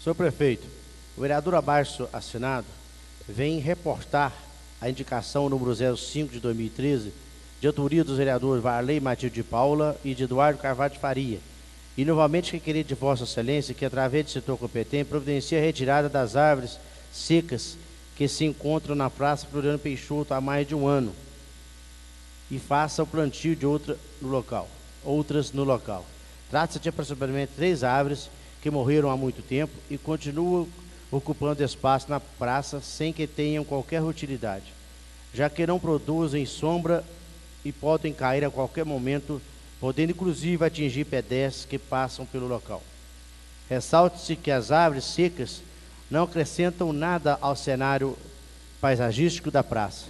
Senhor prefeito, o vereador abaixo assinado vem reportar a indicação número 05 de 2013, de autoria dos vereadores Varley Matilde de Paula e de Eduardo Carvalho de Faria, e novamente requerer de Vossa Excelência que, através do setor competente, providencie a retirada das árvores secas que se encontram na Praça Floriano Peixoto há mais de um ano e faça o plantio de outras no local. Trata-se de aproximadamente 3 árvores que morreram há muito tempo e continuam ocupando espaço na praça sem que tenham qualquer utilidade, já que não produzem sombra e podem cair a qualquer momento, podendo inclusive atingir pedestres que passam pelo local. Ressalte-se que as árvores secas não acrescentam nada ao cenário paisagístico da praça,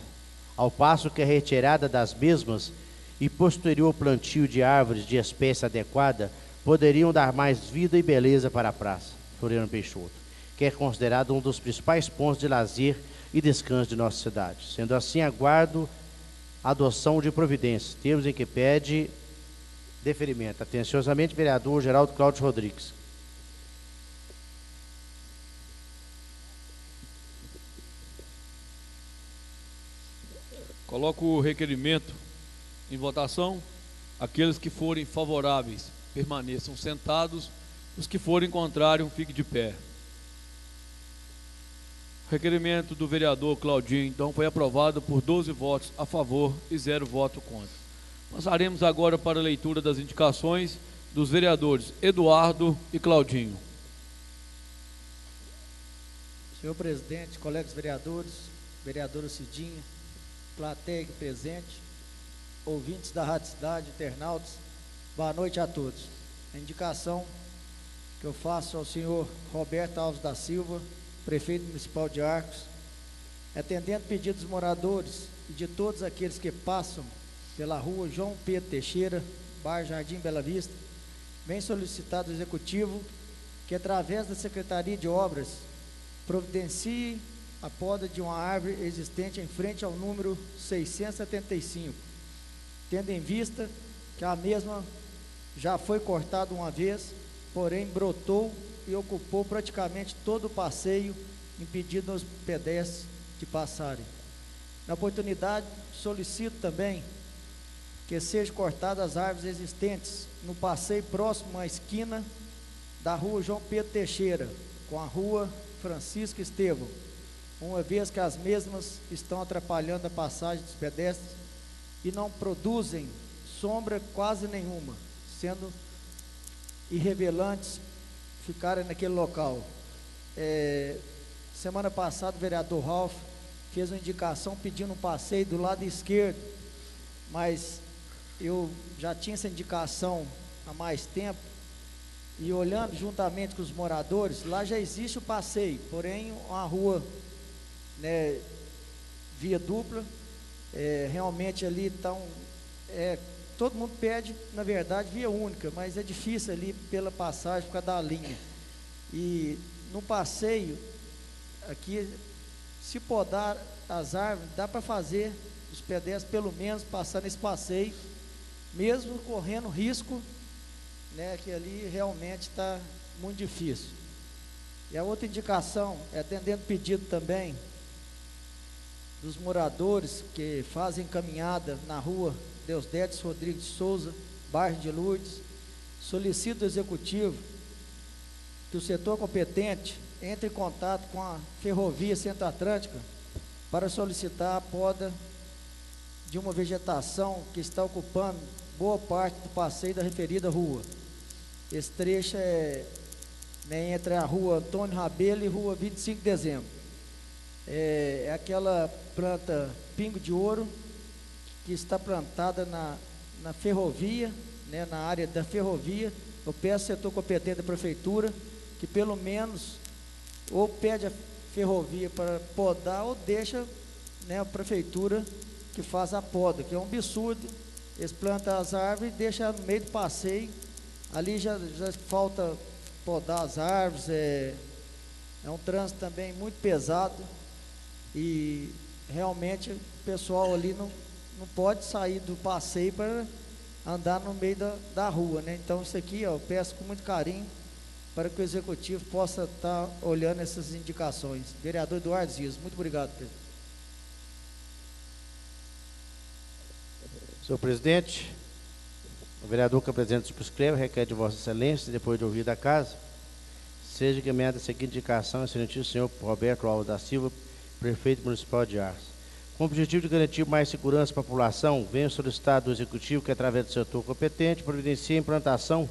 ao passo que a retirada das mesmas e posterior plantio de árvores de espécie adequada poderiam dar mais vida e beleza para a praça Floriano Peixoto, que é considerado um dos principais pontos de lazer e descanso de nossa cidade. Sendo assim, aguardo a adoção de providências, termos em que pede deferimento. Atenciosamente, vereador Geraldo Cláudio Rodrigues. Coloco o requerimento em votação. Aqueles que forem favoráveis permaneçam sentados, os que forem contrários fiquem de pé. O requerimento do vereador Claudinho, então, foi aprovado por 12 votos a favor e 0 voto contra. Passaremos agora para a leitura das indicações dos vereadores Eduardo e Claudinho. Senhor presidente, colegas vereadores, vereadora Cidinha, plateia aqui presente, ouvintes da Rádio Cidade, internautas, boa noite a todos. A indicação que eu faço ao senhor Roberto Alves da Silva, prefeito municipal de Arcos, atendendo pedidos dos moradores e de todos aqueles que passam pela rua João Pedro Teixeira, bairro Jardim Bela Vista, vem solicitar do executivo que, através da Secretaria de Obras, providencie a poda de uma árvore existente em frente ao número 675, tendo em vista que a mesma já foi cortada uma vez, porém brotou e ocupou praticamente todo o passeio, impedindo os pedestres de passarem. Na oportunidade, solicito também que sejam cortadas as árvores existentes no passeio próximo à esquina da rua João Pedro Teixeira, com a rua Francisco Estevão, uma vez que as mesmas estão atrapalhando a passagem dos pedestres e não produzem sombra quase nenhuma, sendo irrevelantes ficarem naquele local. Semana passada o vereador Ralph fez uma indicação pedindo um passeio do lado esquerdo, mas eu já tinha essa indicação há mais tempo, e olhando juntamente com os moradores, lá já existe o passeio, porém uma rua, né, via dupla, realmente ali está todo mundo pede, na verdade, via única, mas é difícil ali pela passagem por causa da linha. E no passeio, aqui, se podar as árvores, dá para fazer os pedestres pelo menos passar nesse passeio, mesmo correndo risco, né, que ali realmente está muito difícil. E a outra indicação é atendendo pedido também dos moradores que fazem caminhada na rua Deusdetes Rodrigues de Souza, bairro de Lourdes. Solicito ao executivo que o setor competente entre em contato com a Ferrovia Centro-Atlântica para solicitar a poda de uma vegetação que está ocupando boa parte do passeio da referida rua. Esse trecho é, né, entre a rua Antônio Rabelo e rua 25 de dezembro. É aquela planta pingo de ouro que está plantada na ferrovia, né, na área da ferrovia. Eu peço ao setor competente da prefeitura que pelo menos ou pede a ferrovia para podar ou deixa, né, a prefeitura que faz a poda, que é um absurdo eles plantam as árvores e deixam no meio do passeio. Ali já falta podar as árvores, é um trânsito também muito pesado e realmente o pessoal ali não pode sair do passeio para andar no meio da rua, né? Então isso aqui, ó, eu peço com muito carinho para que o executivo possa estar olhando essas indicações. Vereador Eduardo Dias, muito obrigado, presidente. Senhor presidente, o vereador que apresenta subscreve, requer de Vossa Excelência, depois de ouvir da casa, seja encaminhada a seguinte indicação, excelentíssimo senhor Roberto Alves da Silva, prefeito municipal de Arço. Com o objetivo de garantir mais segurança para a população, venho solicitar do executivo que, através do setor competente, providencie a implantação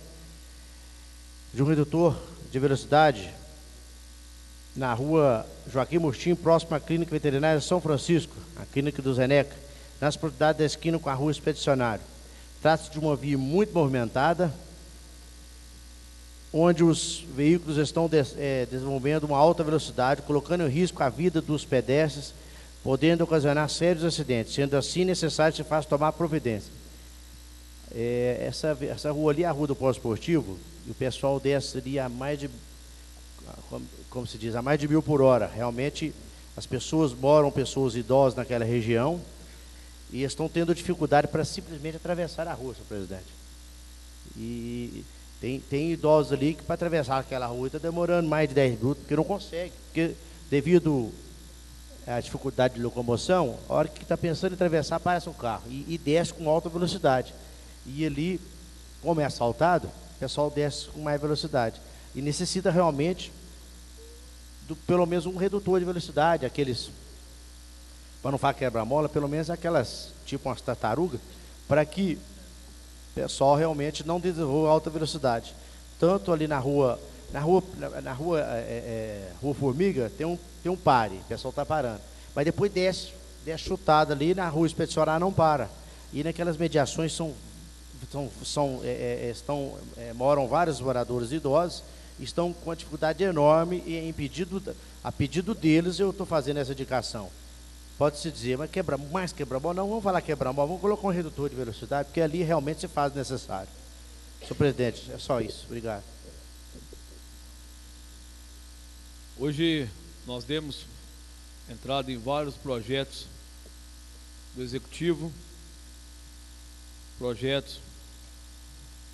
de um redutor de velocidade na rua Joaquim Mustim, próximo à Clínica Veterinária São Francisco, a Clínica do Zeneca, nas proximidades da esquina com a rua Expedicionário. Trata-se de uma via muito movimentada, onde os veículos estão desenvolvendo uma alta velocidade, colocando em risco a vida dos pedestres, podendo ocasionar sérios acidentes. Sendo assim, necessário que se faça tomar providência. Essa rua ali é a rua do polo esportivo, e o pessoal desce ali a mais de, como se diz, a mais de 1000 por hora. Realmente, as pessoas pessoas idosas naquela região, e estão tendo dificuldade para simplesmente atravessar a rua, senhor presidente. E tem idosos ali que para atravessar aquela rua está demorando mais de 10 minutos, porque não consegue, porque devido à dificuldade de locomoção, a hora que está pensando em atravessar, aparece um carro e desce com alta velocidade. E ali, como é assaltado, o pessoal desce com mais velocidade. E necessita realmente, pelo menos um redutor de velocidade, aqueles, para não falar quebra-mola, pelo menos aquelas, tipo umas tartarugas, para que o pessoal realmente não desenvolva alta velocidade. Tanto ali na rua Rua Formiga, tem um pare, o pessoal está parando. Mas depois desce chutado ali, na rua Expedicionária não para. E naquelas mediações moram vários moradores idosos, estão com uma dificuldade enorme e a pedido deles eu estou fazendo essa indicação. Pode-se dizer, mas mais quebra-mola? Não, vamos falar quebra-mola, vamos colocar um redutor de velocidade, porque ali realmente se faz necessário. Senhor presidente, é só isso. Obrigado. Hoje nós demos entrada em vários projetos do Executivo, projetos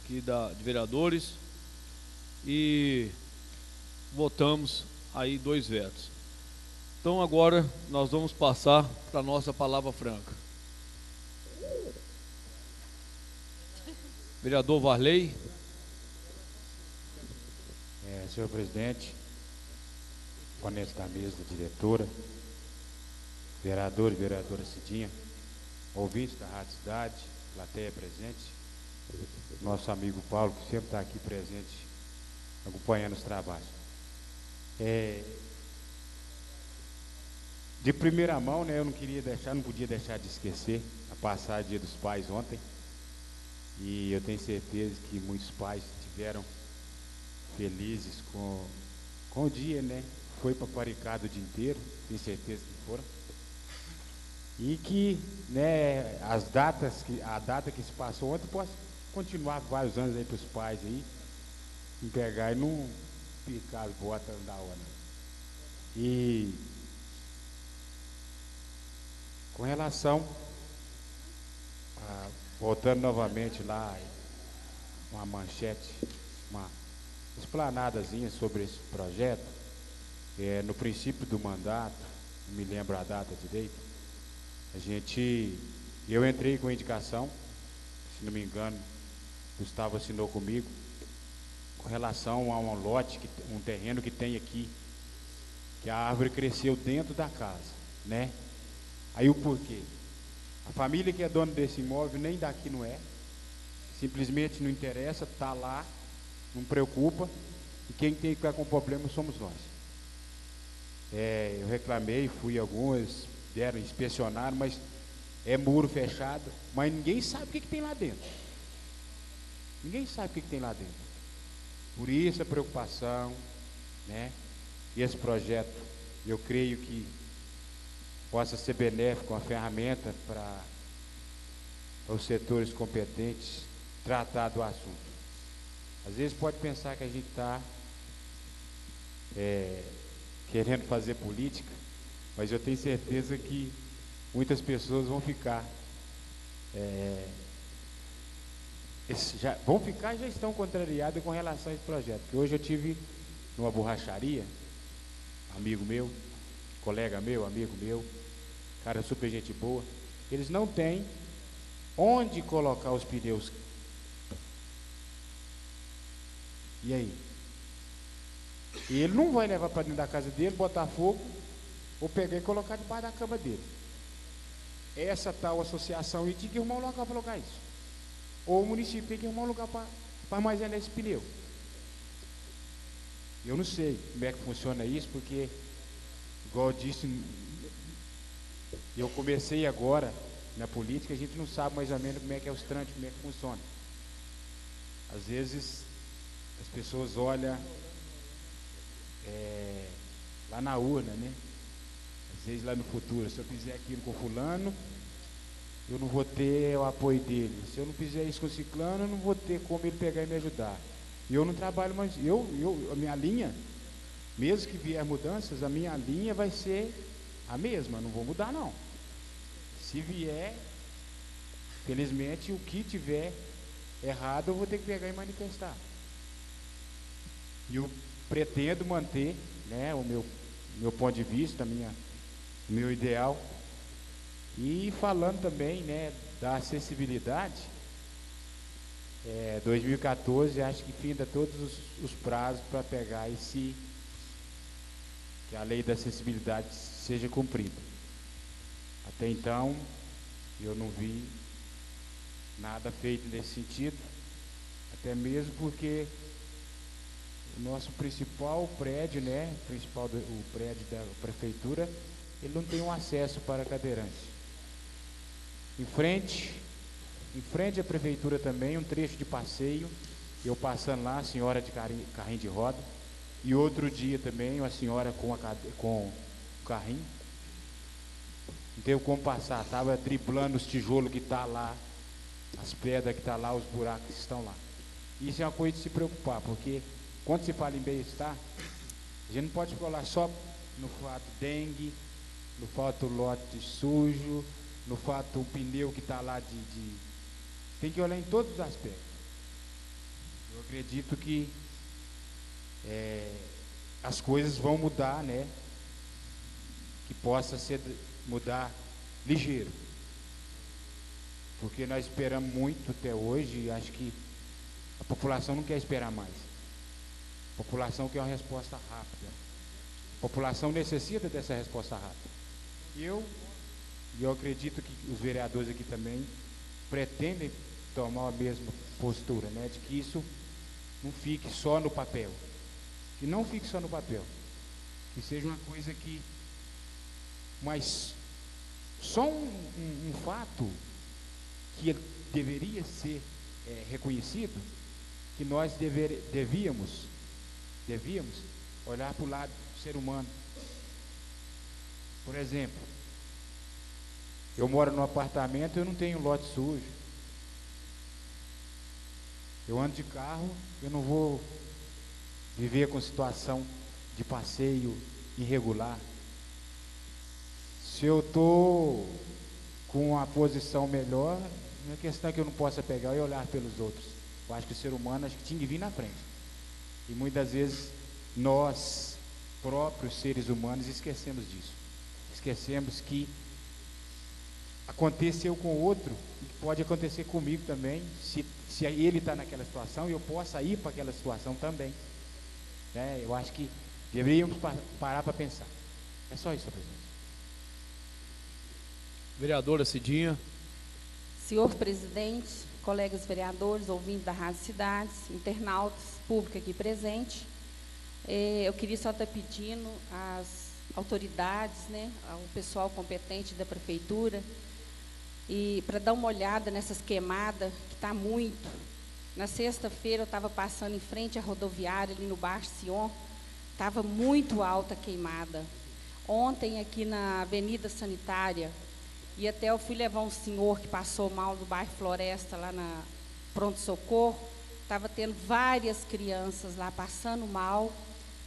aqui de vereadores, e votamos aí 2 vetos. Então agora nós vamos passar para a nossa palavra franca. Vereador Varley. Senhor presidente, componentes da mesa, da diretora, vereador e vereadora Cidinha, ouvintes da Rádio Cidade, plateia presente, nosso amigo Paulo, que sempre está aqui presente, acompanhando os trabalhos. De primeira mão, né, eu não podia deixar de esquecer a passagem Dia dos Pais ontem, e eu tenho certeza que muitos pais estiveram felizes com o dia, né? Foi paparicado o dia inteiro, tenho certeza que foram. E que, né, a data que se passou ontem possa continuar vários anos aí para os pais aí, em pegar e não picar as botas da hora. E com relação voltando novamente lá, uma manchete, uma explanadazinha sobre esse projeto, no princípio do mandato, não me lembro a data direito, eu entrei com indicação, se não me engano, Gustavo assinou comigo, com relação a um lote, um terreno que tem aqui, que a árvore cresceu dentro da casa, né? Aí o porquê? A família que é dona desse imóvel nem daqui não é, simplesmente não interessa, está lá, não preocupa, e quem tem que ficar com problema somos nós. Eu reclamei, fui alguns, deram, inspecionaram, mas é muro fechado, mas ninguém sabe o que tem lá dentro. Ninguém sabe o que tem lá dentro. Por isso a preocupação, né? E esse projeto, eu creio que possa ser benéfico, uma ferramenta para aos setores competentes tratar do assunto. Às vezes pode pensar que a gente está querendo fazer política, mas eu tenho certeza que muitas pessoas vão ficar já estão contrariadas com relação a esse projeto. Porque hoje eu tive numa borracharia, amigo meu, colega meu, amigo meu, cara super gente boa, eles não têm onde colocar os pneus. E aí? E ele não vai levar para dentro da casa dele, botar fogo, ou pegar e colocar debaixo da cama dele. Essa tal associação tinha que arrumar um lugar para colocar isso. Ou o município tem que arrumar um lugar para armazenar esse pneu. Eu não sei como é que funciona isso, porque, igual eu disse, eu comecei agora na política, a gente não sabe mais ou menos como é que é os trâmites, como é que funciona. Às vezes, as pessoas olham lá na urna, né? Às vezes lá no futuro, se eu fizer aquilo com fulano, eu não vou ter o apoio dele. Se eu não fizer isso com ciclano, eu não vou ter como ele pegar e me ajudar. E eu não trabalho mais, a minha linha, mesmo que vier mudanças, a minha linha vai ser a mesma, não vou mudar não. Se vier, felizmente, o que tiver errado, eu vou ter que pegar e manifestar. E eu pretendo manter, né, o meu ponto de vista, o meu ideal. E falando também, né, da acessibilidade, 2014 acho que finda todos os prazos para pegar que a lei da acessibilidade seja cumprida. Até então, eu não vi nada feito nesse sentido, até mesmo porque o nosso principal prédio, né, o prédio da prefeitura, ele não tem um acesso para cadeirante. Em frente à prefeitura também, um trecho de passeio, eu passando lá, a senhora de carrinho de roda, e outro dia também, uma senhora com o carrinho, não teve como passar, estava driblando os tijolos que está lá, as pedras que estão lá, os buracos que estão lá. Isso é uma coisa de se preocupar, porque quando se fala em bem-estar, a gente não pode falar só no fato dengue, no fato lote sujo, no fato o pneu que está lá tem que olhar em todos os aspectos. Eu acredito que as coisas vão mudar, né? Que possa mudar ligeiro. Porque nós esperamos muito até hoje e acho que a população não quer esperar mais. A população quer uma resposta rápida. A população necessita dessa resposta rápida. E eu acredito que os vereadores aqui também pretendem tomar a mesma postura, né? De que isso não fique só no papel. Que não fique só no papel. Que seja uma coisa que... Mas só um fato que deveria ser reconhecido, que nós devíamos olhar para o lado do ser humano. Por exemplo, eu moro num apartamento, eu não tenho lote sujo. Eu ando de carro, eu não vou viver com situação de passeio irregular. Se eu estou com uma posição melhor, a questão é que eu não possa pegar e olhar pelos outros. Eu acho que o ser humano tinha que vir na frente. E muitas vezes nós, próprios seres humanos, esquecemos disso. Esquecemos que aconteceu com o outro e pode acontecer comigo também, se ele está naquela situação, eu possa ir para aquela situação também. Eu acho que deveríamos parar para pensar. É só isso, presidente. Vereadora Cidinha. Senhor presidente, colegas vereadores, ouvintes da Rádio Cidades, internautas, público aqui presente, eu queria só estar pedindo às autoridades, né, ao pessoal competente da prefeitura, e para dar uma olhada nessas queimadas, que está muito. Na sexta-feira eu estava passando em frente à rodoviária, ali no Baixo Sion, estava muito alta a queimada. Ontem, aqui na Avenida Sanitária, E até eu fui levar um senhor que passou mal do bairro Floresta, lá na pronto-socorro. Estava tendo várias crianças lá passando mal,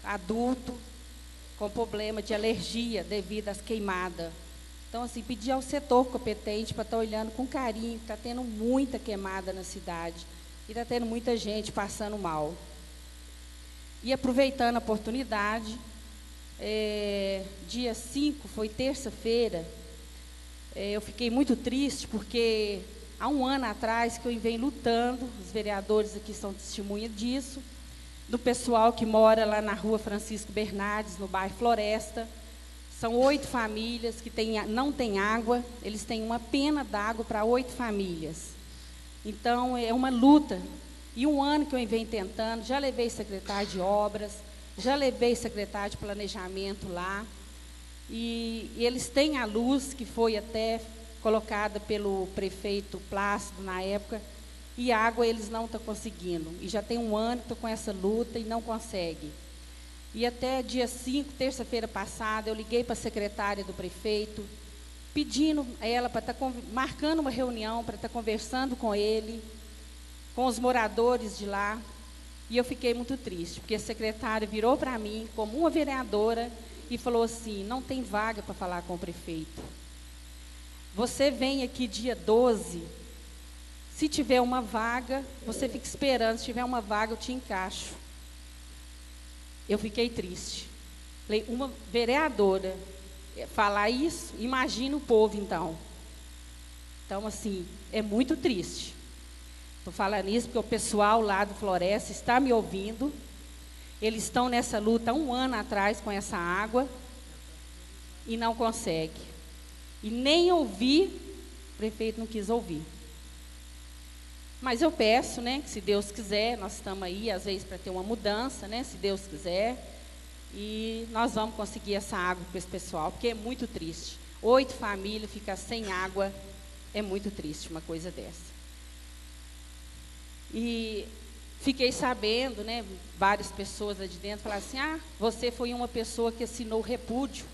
adulto, com problema de alergia devido às queimadas. Então, assim, pedi ao setor competente para estar olhando com carinho, está tendo muita queimada na cidade e está tendo muita gente passando mal. E aproveitando a oportunidade, dia 5, foi terça-feira, eu fiquei muito triste porque há um ano atrás que eu venho lutando, os vereadores aqui são testemunha disso, do pessoal que mora lá na rua Francisco Bernardes, no bairro Floresta. São 8 famílias que não têm água, eles têm uma pena d'água para 8 famílias. Então, é uma luta. E um ano que eu venho tentando, já levei secretário de obras, já levei secretário de planejamento lá, e eles têm a luz, que foi até colocada pelo prefeito Plácido na época, e água eles não estão conseguindo. E já tem um ano que estou com essa luta e não consegue. E até dia 5, terça-feira passada, eu liguei para a secretária do prefeito, pedindo a ela para estar marcando uma reunião, para estar conversando com ele, com os moradores de lá. E eu fiquei muito triste, porque a secretária virou para mim, como uma vereadora, e falou assim: não tem vaga para falar com o prefeito. Você vem aqui dia 12, se tiver uma vaga, você fica esperando, se tiver uma vaga eu te encaixo. Eu fiquei triste. Falei, uma vereadora falar isso, imagina o povo então. Então, assim, é muito triste. Estou falando isso porque o pessoal lá do Floresta está me ouvindo. Eles estão nessa luta há um ano atrás com essa água e não consegue. E nem ouvir, o prefeito não quis ouvir. Mas eu peço, né, que se Deus quiser, nós estamos aí, às vezes, para ter uma mudança, né, se Deus quiser, e nós vamos conseguir essa água para esse pessoal, porque é muito triste. 8 famílias ficar sem água, é muito triste uma coisa dessa. E fiquei sabendo, né, várias pessoas lá de dentro falaram assim: ah, você foi uma pessoa que assinou repúdio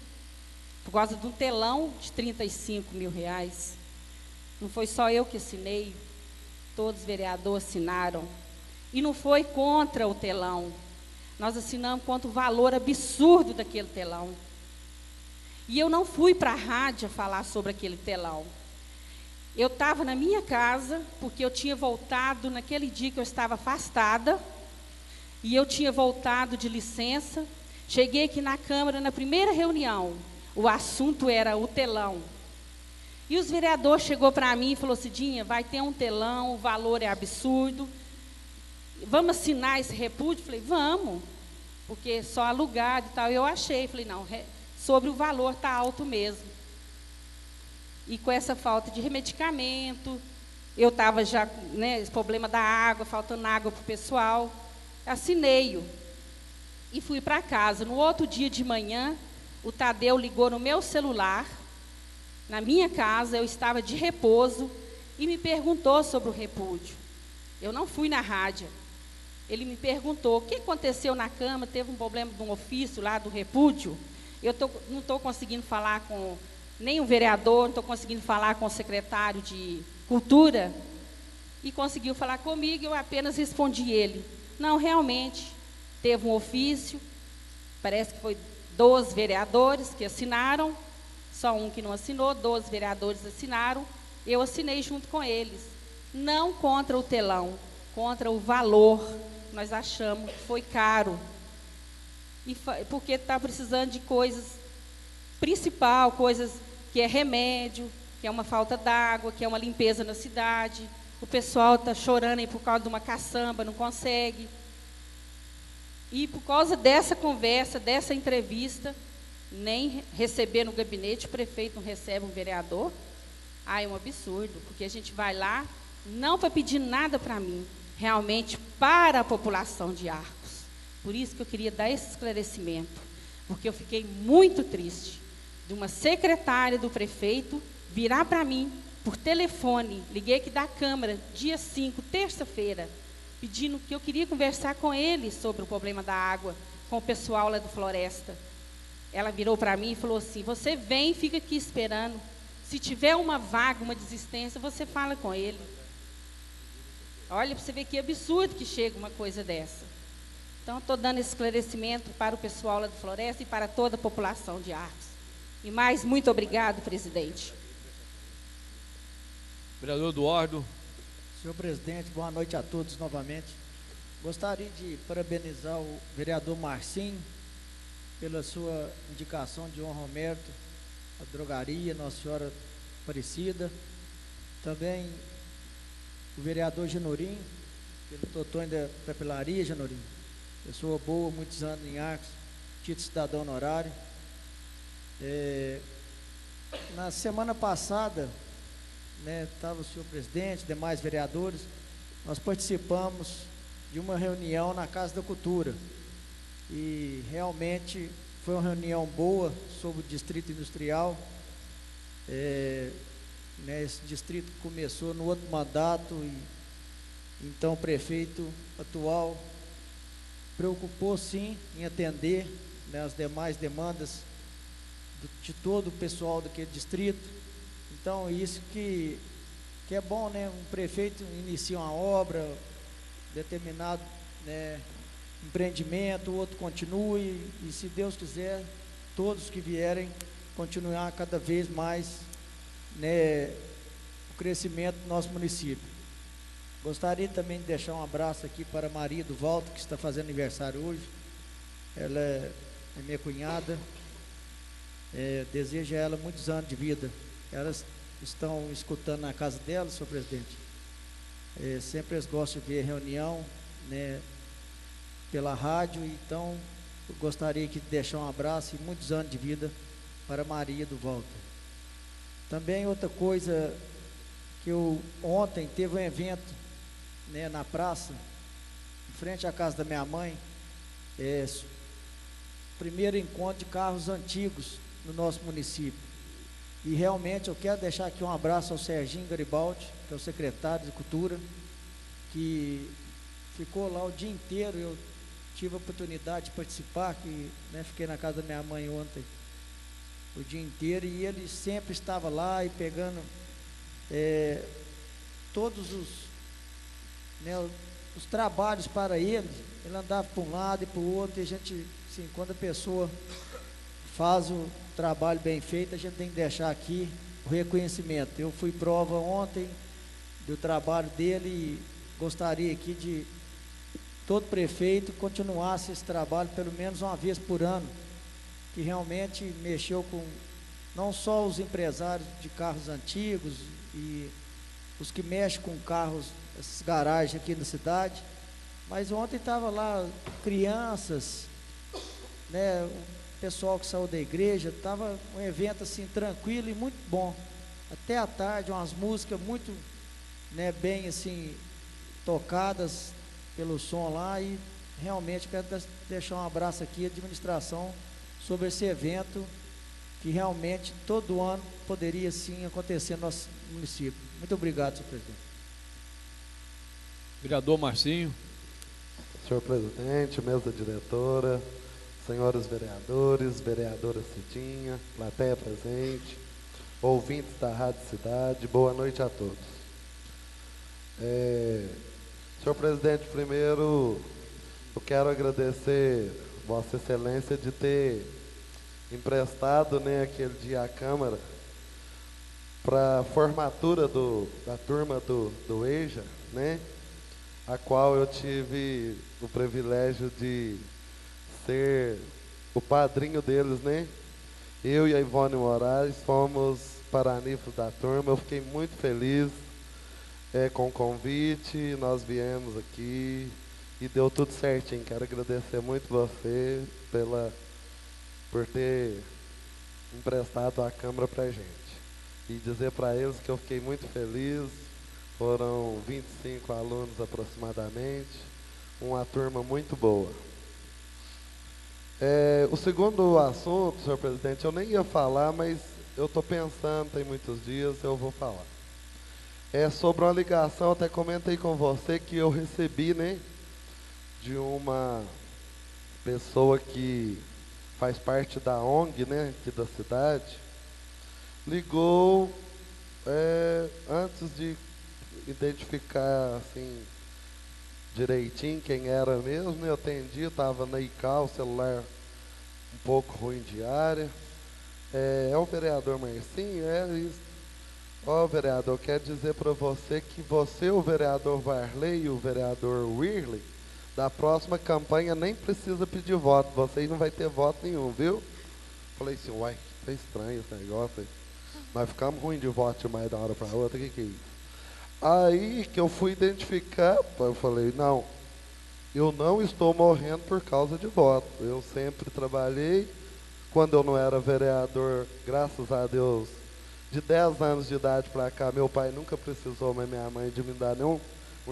por causa de um telão de R$35 mil. Não foi só eu que assinei, todos os vereadores assinaram. E não foi contra o telão, nós assinamos contra o valor absurdo daquele telão. E eu não fui para a rádio falar sobre aquele telão. Eu estava na minha casa, porque eu tinha voltado naquele dia que eu estava afastada, e eu tinha voltado de licença. Cheguei aqui na Câmara, na primeira reunião, o assunto era o telão. E os vereadores chegou para mim e falou: Cidinha, vai ter um telão, o valor é absurdo, vamos assinar esse repúdio? Falei, vamos, porque só alugado e tal. Eu achei, falei, não, sobre o valor está alto mesmo. E com essa falta de medicamento, eu estava já, né, esse problema da água, faltando água para o pessoal, assinei-o e fui para casa. No outro dia de manhã, o Tadeu ligou no meu celular, na minha casa, eu estava de repouso, e me perguntou sobre o repúdio. Eu não fui na rádio. Ele me perguntou: o que aconteceu na Câmara, teve um problema de um ofício lá do repúdio? Eu não estou conseguindo falar com nem o vereador, não estou conseguindo falar com o secretário de Cultura. E conseguiu falar comigo, eu apenas respondi ele: não, realmente, teve um ofício, parece que foi 12 vereadores que assinaram, só um que não assinou, 12 vereadores assinaram, eu assinei junto com eles. Não contra o telão, contra o valor, nós achamos que foi caro. E porque está precisando de coisas principal, coisas que é remédio, que é uma falta d'água, que é uma limpeza na cidade. O pessoal está chorando aí por causa de uma caçamba, não consegue. E por causa dessa conversa, dessa entrevista, nem receber no gabinete, o prefeito não recebe um vereador. Ah, é um absurdo, porque a gente vai lá, não para pedir nada para mim, realmente para a população de Arcos. Por isso que eu queria dar esse esclarecimento, porque eu fiquei muito triste de uma secretária do prefeito virar para mim por telefone, liguei aqui da Câmara, dia 5, terça-feira, pedindo que eu queria conversar com ele sobre o problema da água, com o pessoal lá do Floresta. Ela virou para mim e falou assim: você vem e fica aqui esperando. Se tiver uma vaga, uma desistência, você fala com ele. Olha, para você ver que absurdo que chega uma coisa dessa. Então, estou dando esse esclarecimento para o pessoal lá do Floresta e para toda a população de Arcos. E mais, muito obrigado, presidente. Vereador Eduardo. Senhor presidente, boa noite a todos novamente. Gostaria de parabenizar o vereador Marcinho pela sua indicação de honra ao mérito, a drogaria Nossa Senhora Aparecida. Também o vereador Genorim, pelo Totonho da Papelaria, Genorim. Pessoa boa, muitos anos em Arcos, título cidadão honorário. Na semana passada, estava o senhor presidente, demais vereadores, nós participamos de uma reunião na Casa da Cultura e realmente foi uma reunião boa sobre o distrito industrial. Esse distrito começou no outro mandato e então o prefeito atual preocupou sim em atender as demais demandas de todo o pessoal daquele distrito. Então isso que é bom, um prefeito inicia uma obra, determinado empreendimento, o outro continue, e se Deus quiser, todos que vierem continuar cada vez mais o crescimento do nosso município. Gostaria também de deixar um abraço aqui para a Maria do Valdo, que está fazendo aniversário hoje. Ela é minha cunhada. Desejo a ela muitos anos de vida. Elas estão escutando na casa dela, senhor presidente. Sempre eles gostam de ver reunião, pela rádio. Então, eu gostaria de deixar um abraço e muitos anos de vida para Maria do Valdo. Também outra coisa, que ontem teve um evento na praça, em frente à casa da minha mãe, primeiro encontro de carros antigos no nosso município. E realmente eu quero deixar aqui um abraço ao Serginho Garibaldi, que é o secretário de Cultura, que ficou lá o dia inteiro. Eu tive a oportunidade de participar, que fiquei na casa da minha mãe ontem o dia inteiro, e ele sempre estava lá e pegando todos os trabalhos para ele. Ele andava para um lado e para o outro, e a gente, assim, quando a pessoa faz o trabalho bem feito, a gente tem que deixar aqui o reconhecimento. Eu fui prova ontem do trabalho dele e gostaria aqui de todo prefeito continuasse esse trabalho pelo menos uma vez por ano, que realmente mexeu com não só os empresários de carros antigos e os que mexem com carros, essas garagens aqui na cidade, mas ontem estava lá crianças, o pessoal que saiu da igreja. Estava um evento assim tranquilo e muito bom, até à tarde, umas músicas muito bem assim tocadas pelo som lá. E realmente quero deixar um abraço aqui à administração sobre esse evento, que realmente todo ano poderia sim acontecer no nosso município. Muito obrigado, senhor presidente. Vereador Marcinho. Senhor presidente, mesa diretora, senhores vereadores, vereadora Cidinha, plateia presente, ouvintes da Rádio Cidade, boa noite a todos. Senhor presidente, primeiro eu quero agradecer Vossa Excelência de ter emprestado aquele dia à Câmara para a formatura da turma do EJA, a qual eu tive o privilégio de ser o padrinho deles, Eu e a Ivone Moraes fomos paranífos da turma. Eu fiquei muito feliz com o convite. Nós viemos aqui e deu tudo certinho. Quero agradecer muito você por ter emprestado a Câmara para a gente. E dizer para eles que eu fiquei muito feliz. Foram 25 alunos aproximadamente, uma turma muito boa. O segundo assunto, senhor presidente, eu nem ia falar, mas eu estou pensando, tem muitos dias, eu vou falar. É sobre uma ligação, até comentei com você que eu recebi, de uma pessoa que faz parte da ONG, aqui da cidade, ligou Antes de identificar assim direitinho quem era mesmo, né, eu atendi, estava na ICAL, o celular um pouco ruim de área. É o vereador Marcinho? É isso. Ó, vereador, eu quero dizer para você que você, o vereador Varley e o vereador Wirley, da próxima campanha nem precisa pedir voto, vocês não vai ter voto nenhum, viu? Falei assim, uai, que estranho esse negócio aí. Nós ficamos ruim de voto de mais da hora para outra, que é isso? Aí que eu fui identificar, eu falei, não, eu não estou morrendo por causa de voto. Eu sempre trabalhei, quando eu não era vereador, graças a Deus, de 10 anos de idade para cá, meu pai nunca precisou, mas minha mãe, de me dar nenhum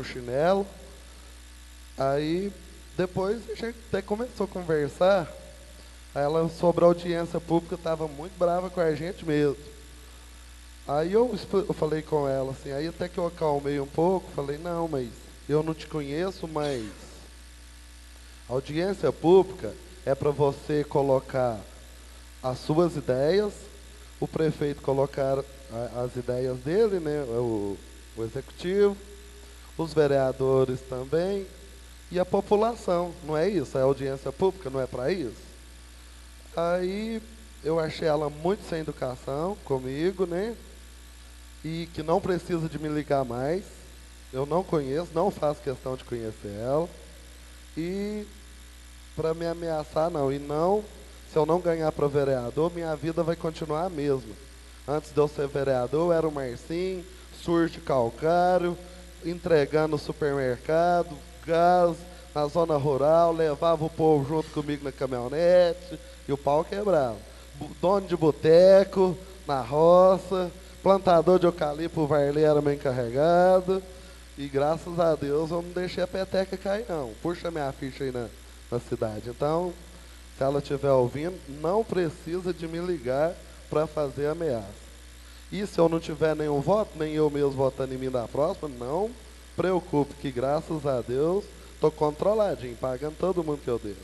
chinelo. Aí, depois, a gente até começou a conversar. Ela, sobre a audiência pública, estava muito brava com a gente mesmo. Aí eu falei com ela assim, aí até que eu acalmei um pouco, falei, não, mas eu não te conheço, mas audiência pública é para você colocar as suas ideias, o prefeito colocar as ideias dele, né, o executivo, os vereadores também, e a população, não é isso? A audiência pública não é para isso? Aí eu achei ela muito sem educação comigo, né? E que não precisa de me ligar mais. Eu não conheço, não faço questão de conhecer ela. E para me ameaçar, não. E não, se eu não ganhar para vereador, minha vida vai continuar a mesma. Antes de eu ser vereador, eu era o Marcinho, surte calcário, entregando no supermercado, gás, na zona rural, levava o povo junto comigo na caminhonete, e o pau quebrava. Dono de boteco, na roça, plantador de eucalipto, o Varley era meu encarregado, e graças a Deus eu não deixei a peteca cair não. Puxa minha ficha aí na cidade. Então, se ela estiver ouvindo, não precisa de me ligar para fazer ameaça. E se eu não tiver nenhum voto, nem eu mesmo votando em mim da próxima, não preocupe, que graças a Deus estou controladinho, pagando todo mundo que eu devo.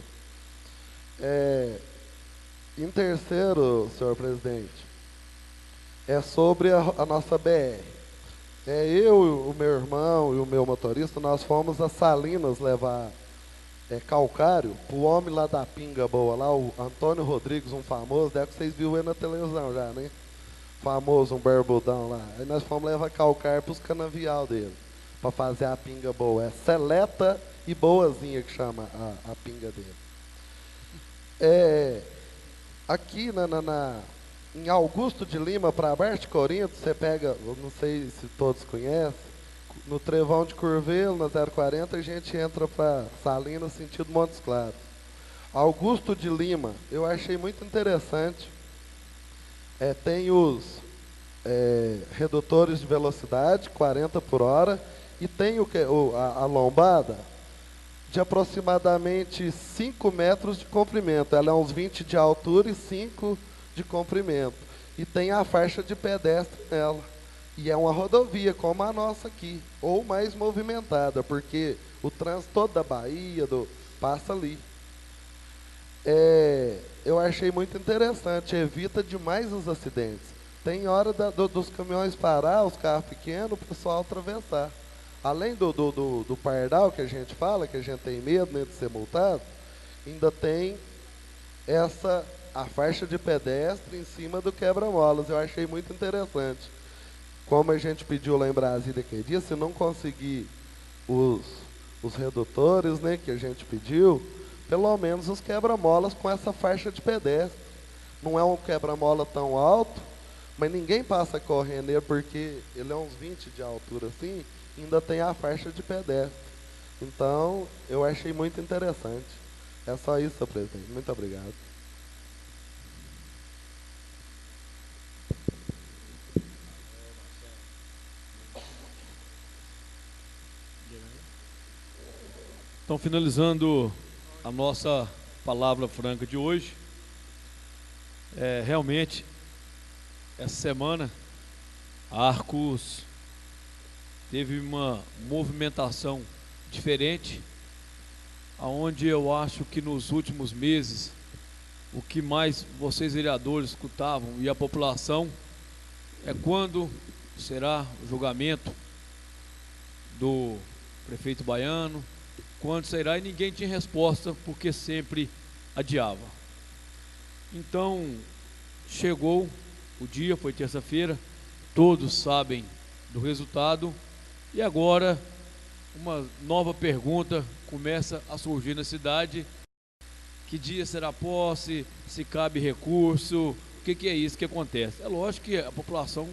Em terceiro, senhor presidente, é sobre a nossa BR. Eu, o meu irmão e o meu motorista, nós fomos a Salinas levar calcário para o homem lá da Pinga Boa, lá, o Antônio Rodrigues, um famoso, deve que vocês viram ele na televisão já, né? Famoso, um barbudão lá. Aí nós fomos levar calcário para os canavial dele, para fazer a Pinga Boa. É Seleta e Boazinha que chama a pinga dele. Aqui em Augusto de Lima, para baixo de Corinto, você pega, eu não sei se todos conhecem, no Trevão de Curvelo, na 040, a gente entra para Salinas, sentido Montes Claros. Augusto de Lima, eu achei muito interessante. Tem os redutores de velocidade, 40 por hora, e tem a lombada de aproximadamente 5 metros de comprimento. Ela é uns 20 de altura e 5 de comprimento. E tem a faixa de pedestre nela. E é uma rodovia como a nossa aqui, ou mais movimentada, porque o trânsito todo da Bahia passa ali. Eu achei muito interessante, evita demais os acidentes. Tem hora dos caminhões parar, os carros pequenos, o pessoal atravessar. Além do pardal que a gente fala, que a gente tem medo, né, de ser multado, ainda tem a faixa de pedestre em cima do quebra-molas. Eu achei muito interessante. Como a gente pediu lá em Brasília aquele dia, se não conseguir os redutores, né, que a gente pediu, pelo menos os quebra-molas com essa faixa de pedestre. Não é um quebra-mola tão alto, mas ninguém passa correndo nele porque ele é uns 20 de altura assim, ainda tem a faixa de pedestre. Então, eu achei muito interessante. É só isso, senhor presidente. Muito obrigado. Então, finalizando a nossa palavra franca de hoje, realmente, essa semana, a Arcos teve uma movimentação diferente, aonde eu acho que nos últimos meses, o que mais vocês vereadores escutavam e a população, é quando será o julgamento do prefeito baiano, quando será, e ninguém tinha resposta, porque sempre adiava. Então, chegou o dia, foi terça-feira, todos sabem do resultado, e agora uma nova pergunta começa a surgir na cidade: que dia será a posse, se cabe recurso, o que é isso que acontece? É lógico que a população,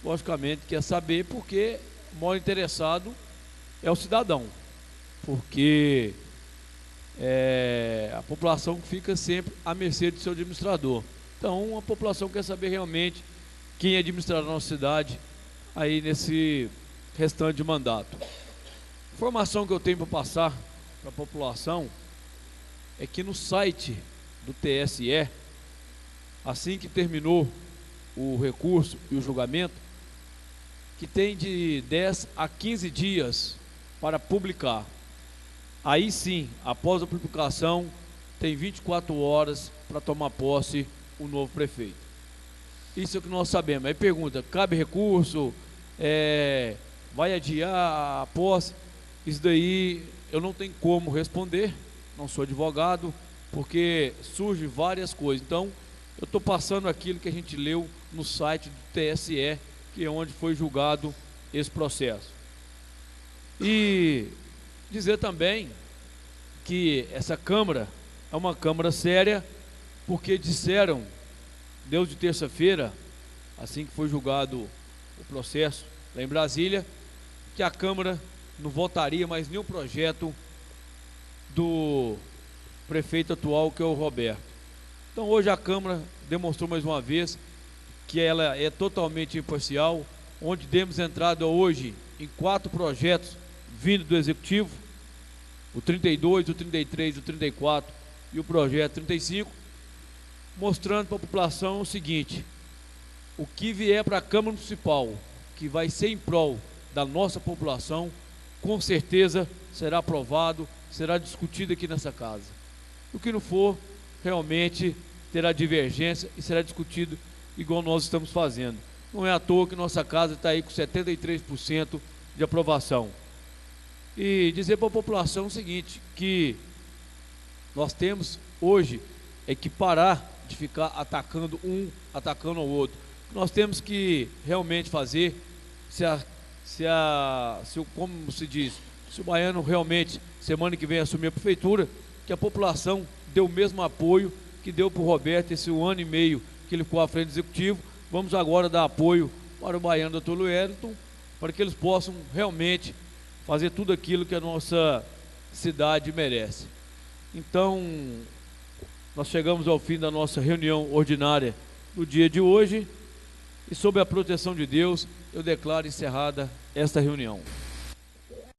logicamente, quer saber, porque o maior interessado é o cidadão, porque a população fica sempre à mercê do seu administrador. Então a população quer saber realmente quem administrará a nossa cidade aí nesse restante de mandato. A informação que eu tenho para passar para a população é que no site do TSE, assim que terminou o recurso e o julgamento, que tem de 10 a 15 dias para publicar. Aí sim, após a publicação, tem 24 horas para tomar posse o novo prefeito. Isso é o que nós sabemos. Aí pergunta: cabe recurso? Vai adiar a posse? Isso daí eu não tenho como responder, não sou advogado, porque surgem várias coisas. Então, eu estou passando aquilo que a gente leu no site do TSE, que é onde foi julgado esse processo. E dizer também que essa Câmara é uma Câmara séria, porque disseram, deu de terça-feira, assim que foi julgado o processo lá em Brasília, que a Câmara não votaria mais nenhum projeto do prefeito atual, que é o Roberto. Então hoje a Câmara demonstrou mais uma vez que ela é totalmente imparcial, onde demos entrada hoje em 4 projetos vindo do Executivo, o 32, o 33, o 34 e o projeto 35, mostrando para a população o seguinte: o que vier para a Câmara Municipal, que vai ser em prol da nossa população, com certeza será aprovado, será discutido aqui nessa casa. O que não for, realmente terá divergência e será discutido igual nós estamos fazendo. Não é à toa que nossa casa está aí com 73% de aprovação. E dizer para a população o seguinte, que nós temos hoje é que parar de ficar atacando um, atacando ao outro. Nós temos que realmente fazer, como se diz, se o baiano realmente, semana que vem, assumir a prefeitura, que a população dê o mesmo apoio que deu para o Roberto esse 1 ano e meio que ele ficou à frente do Executivo. Vamos agora dar apoio para o baiano Dr. Wellington, para que eles possam realmente fazer tudo aquilo que a nossa cidade merece. Então, nós chegamos ao fim da nossa reunião ordinária do dia de hoje, e sob a proteção de Deus, eu declaro encerrada esta reunião.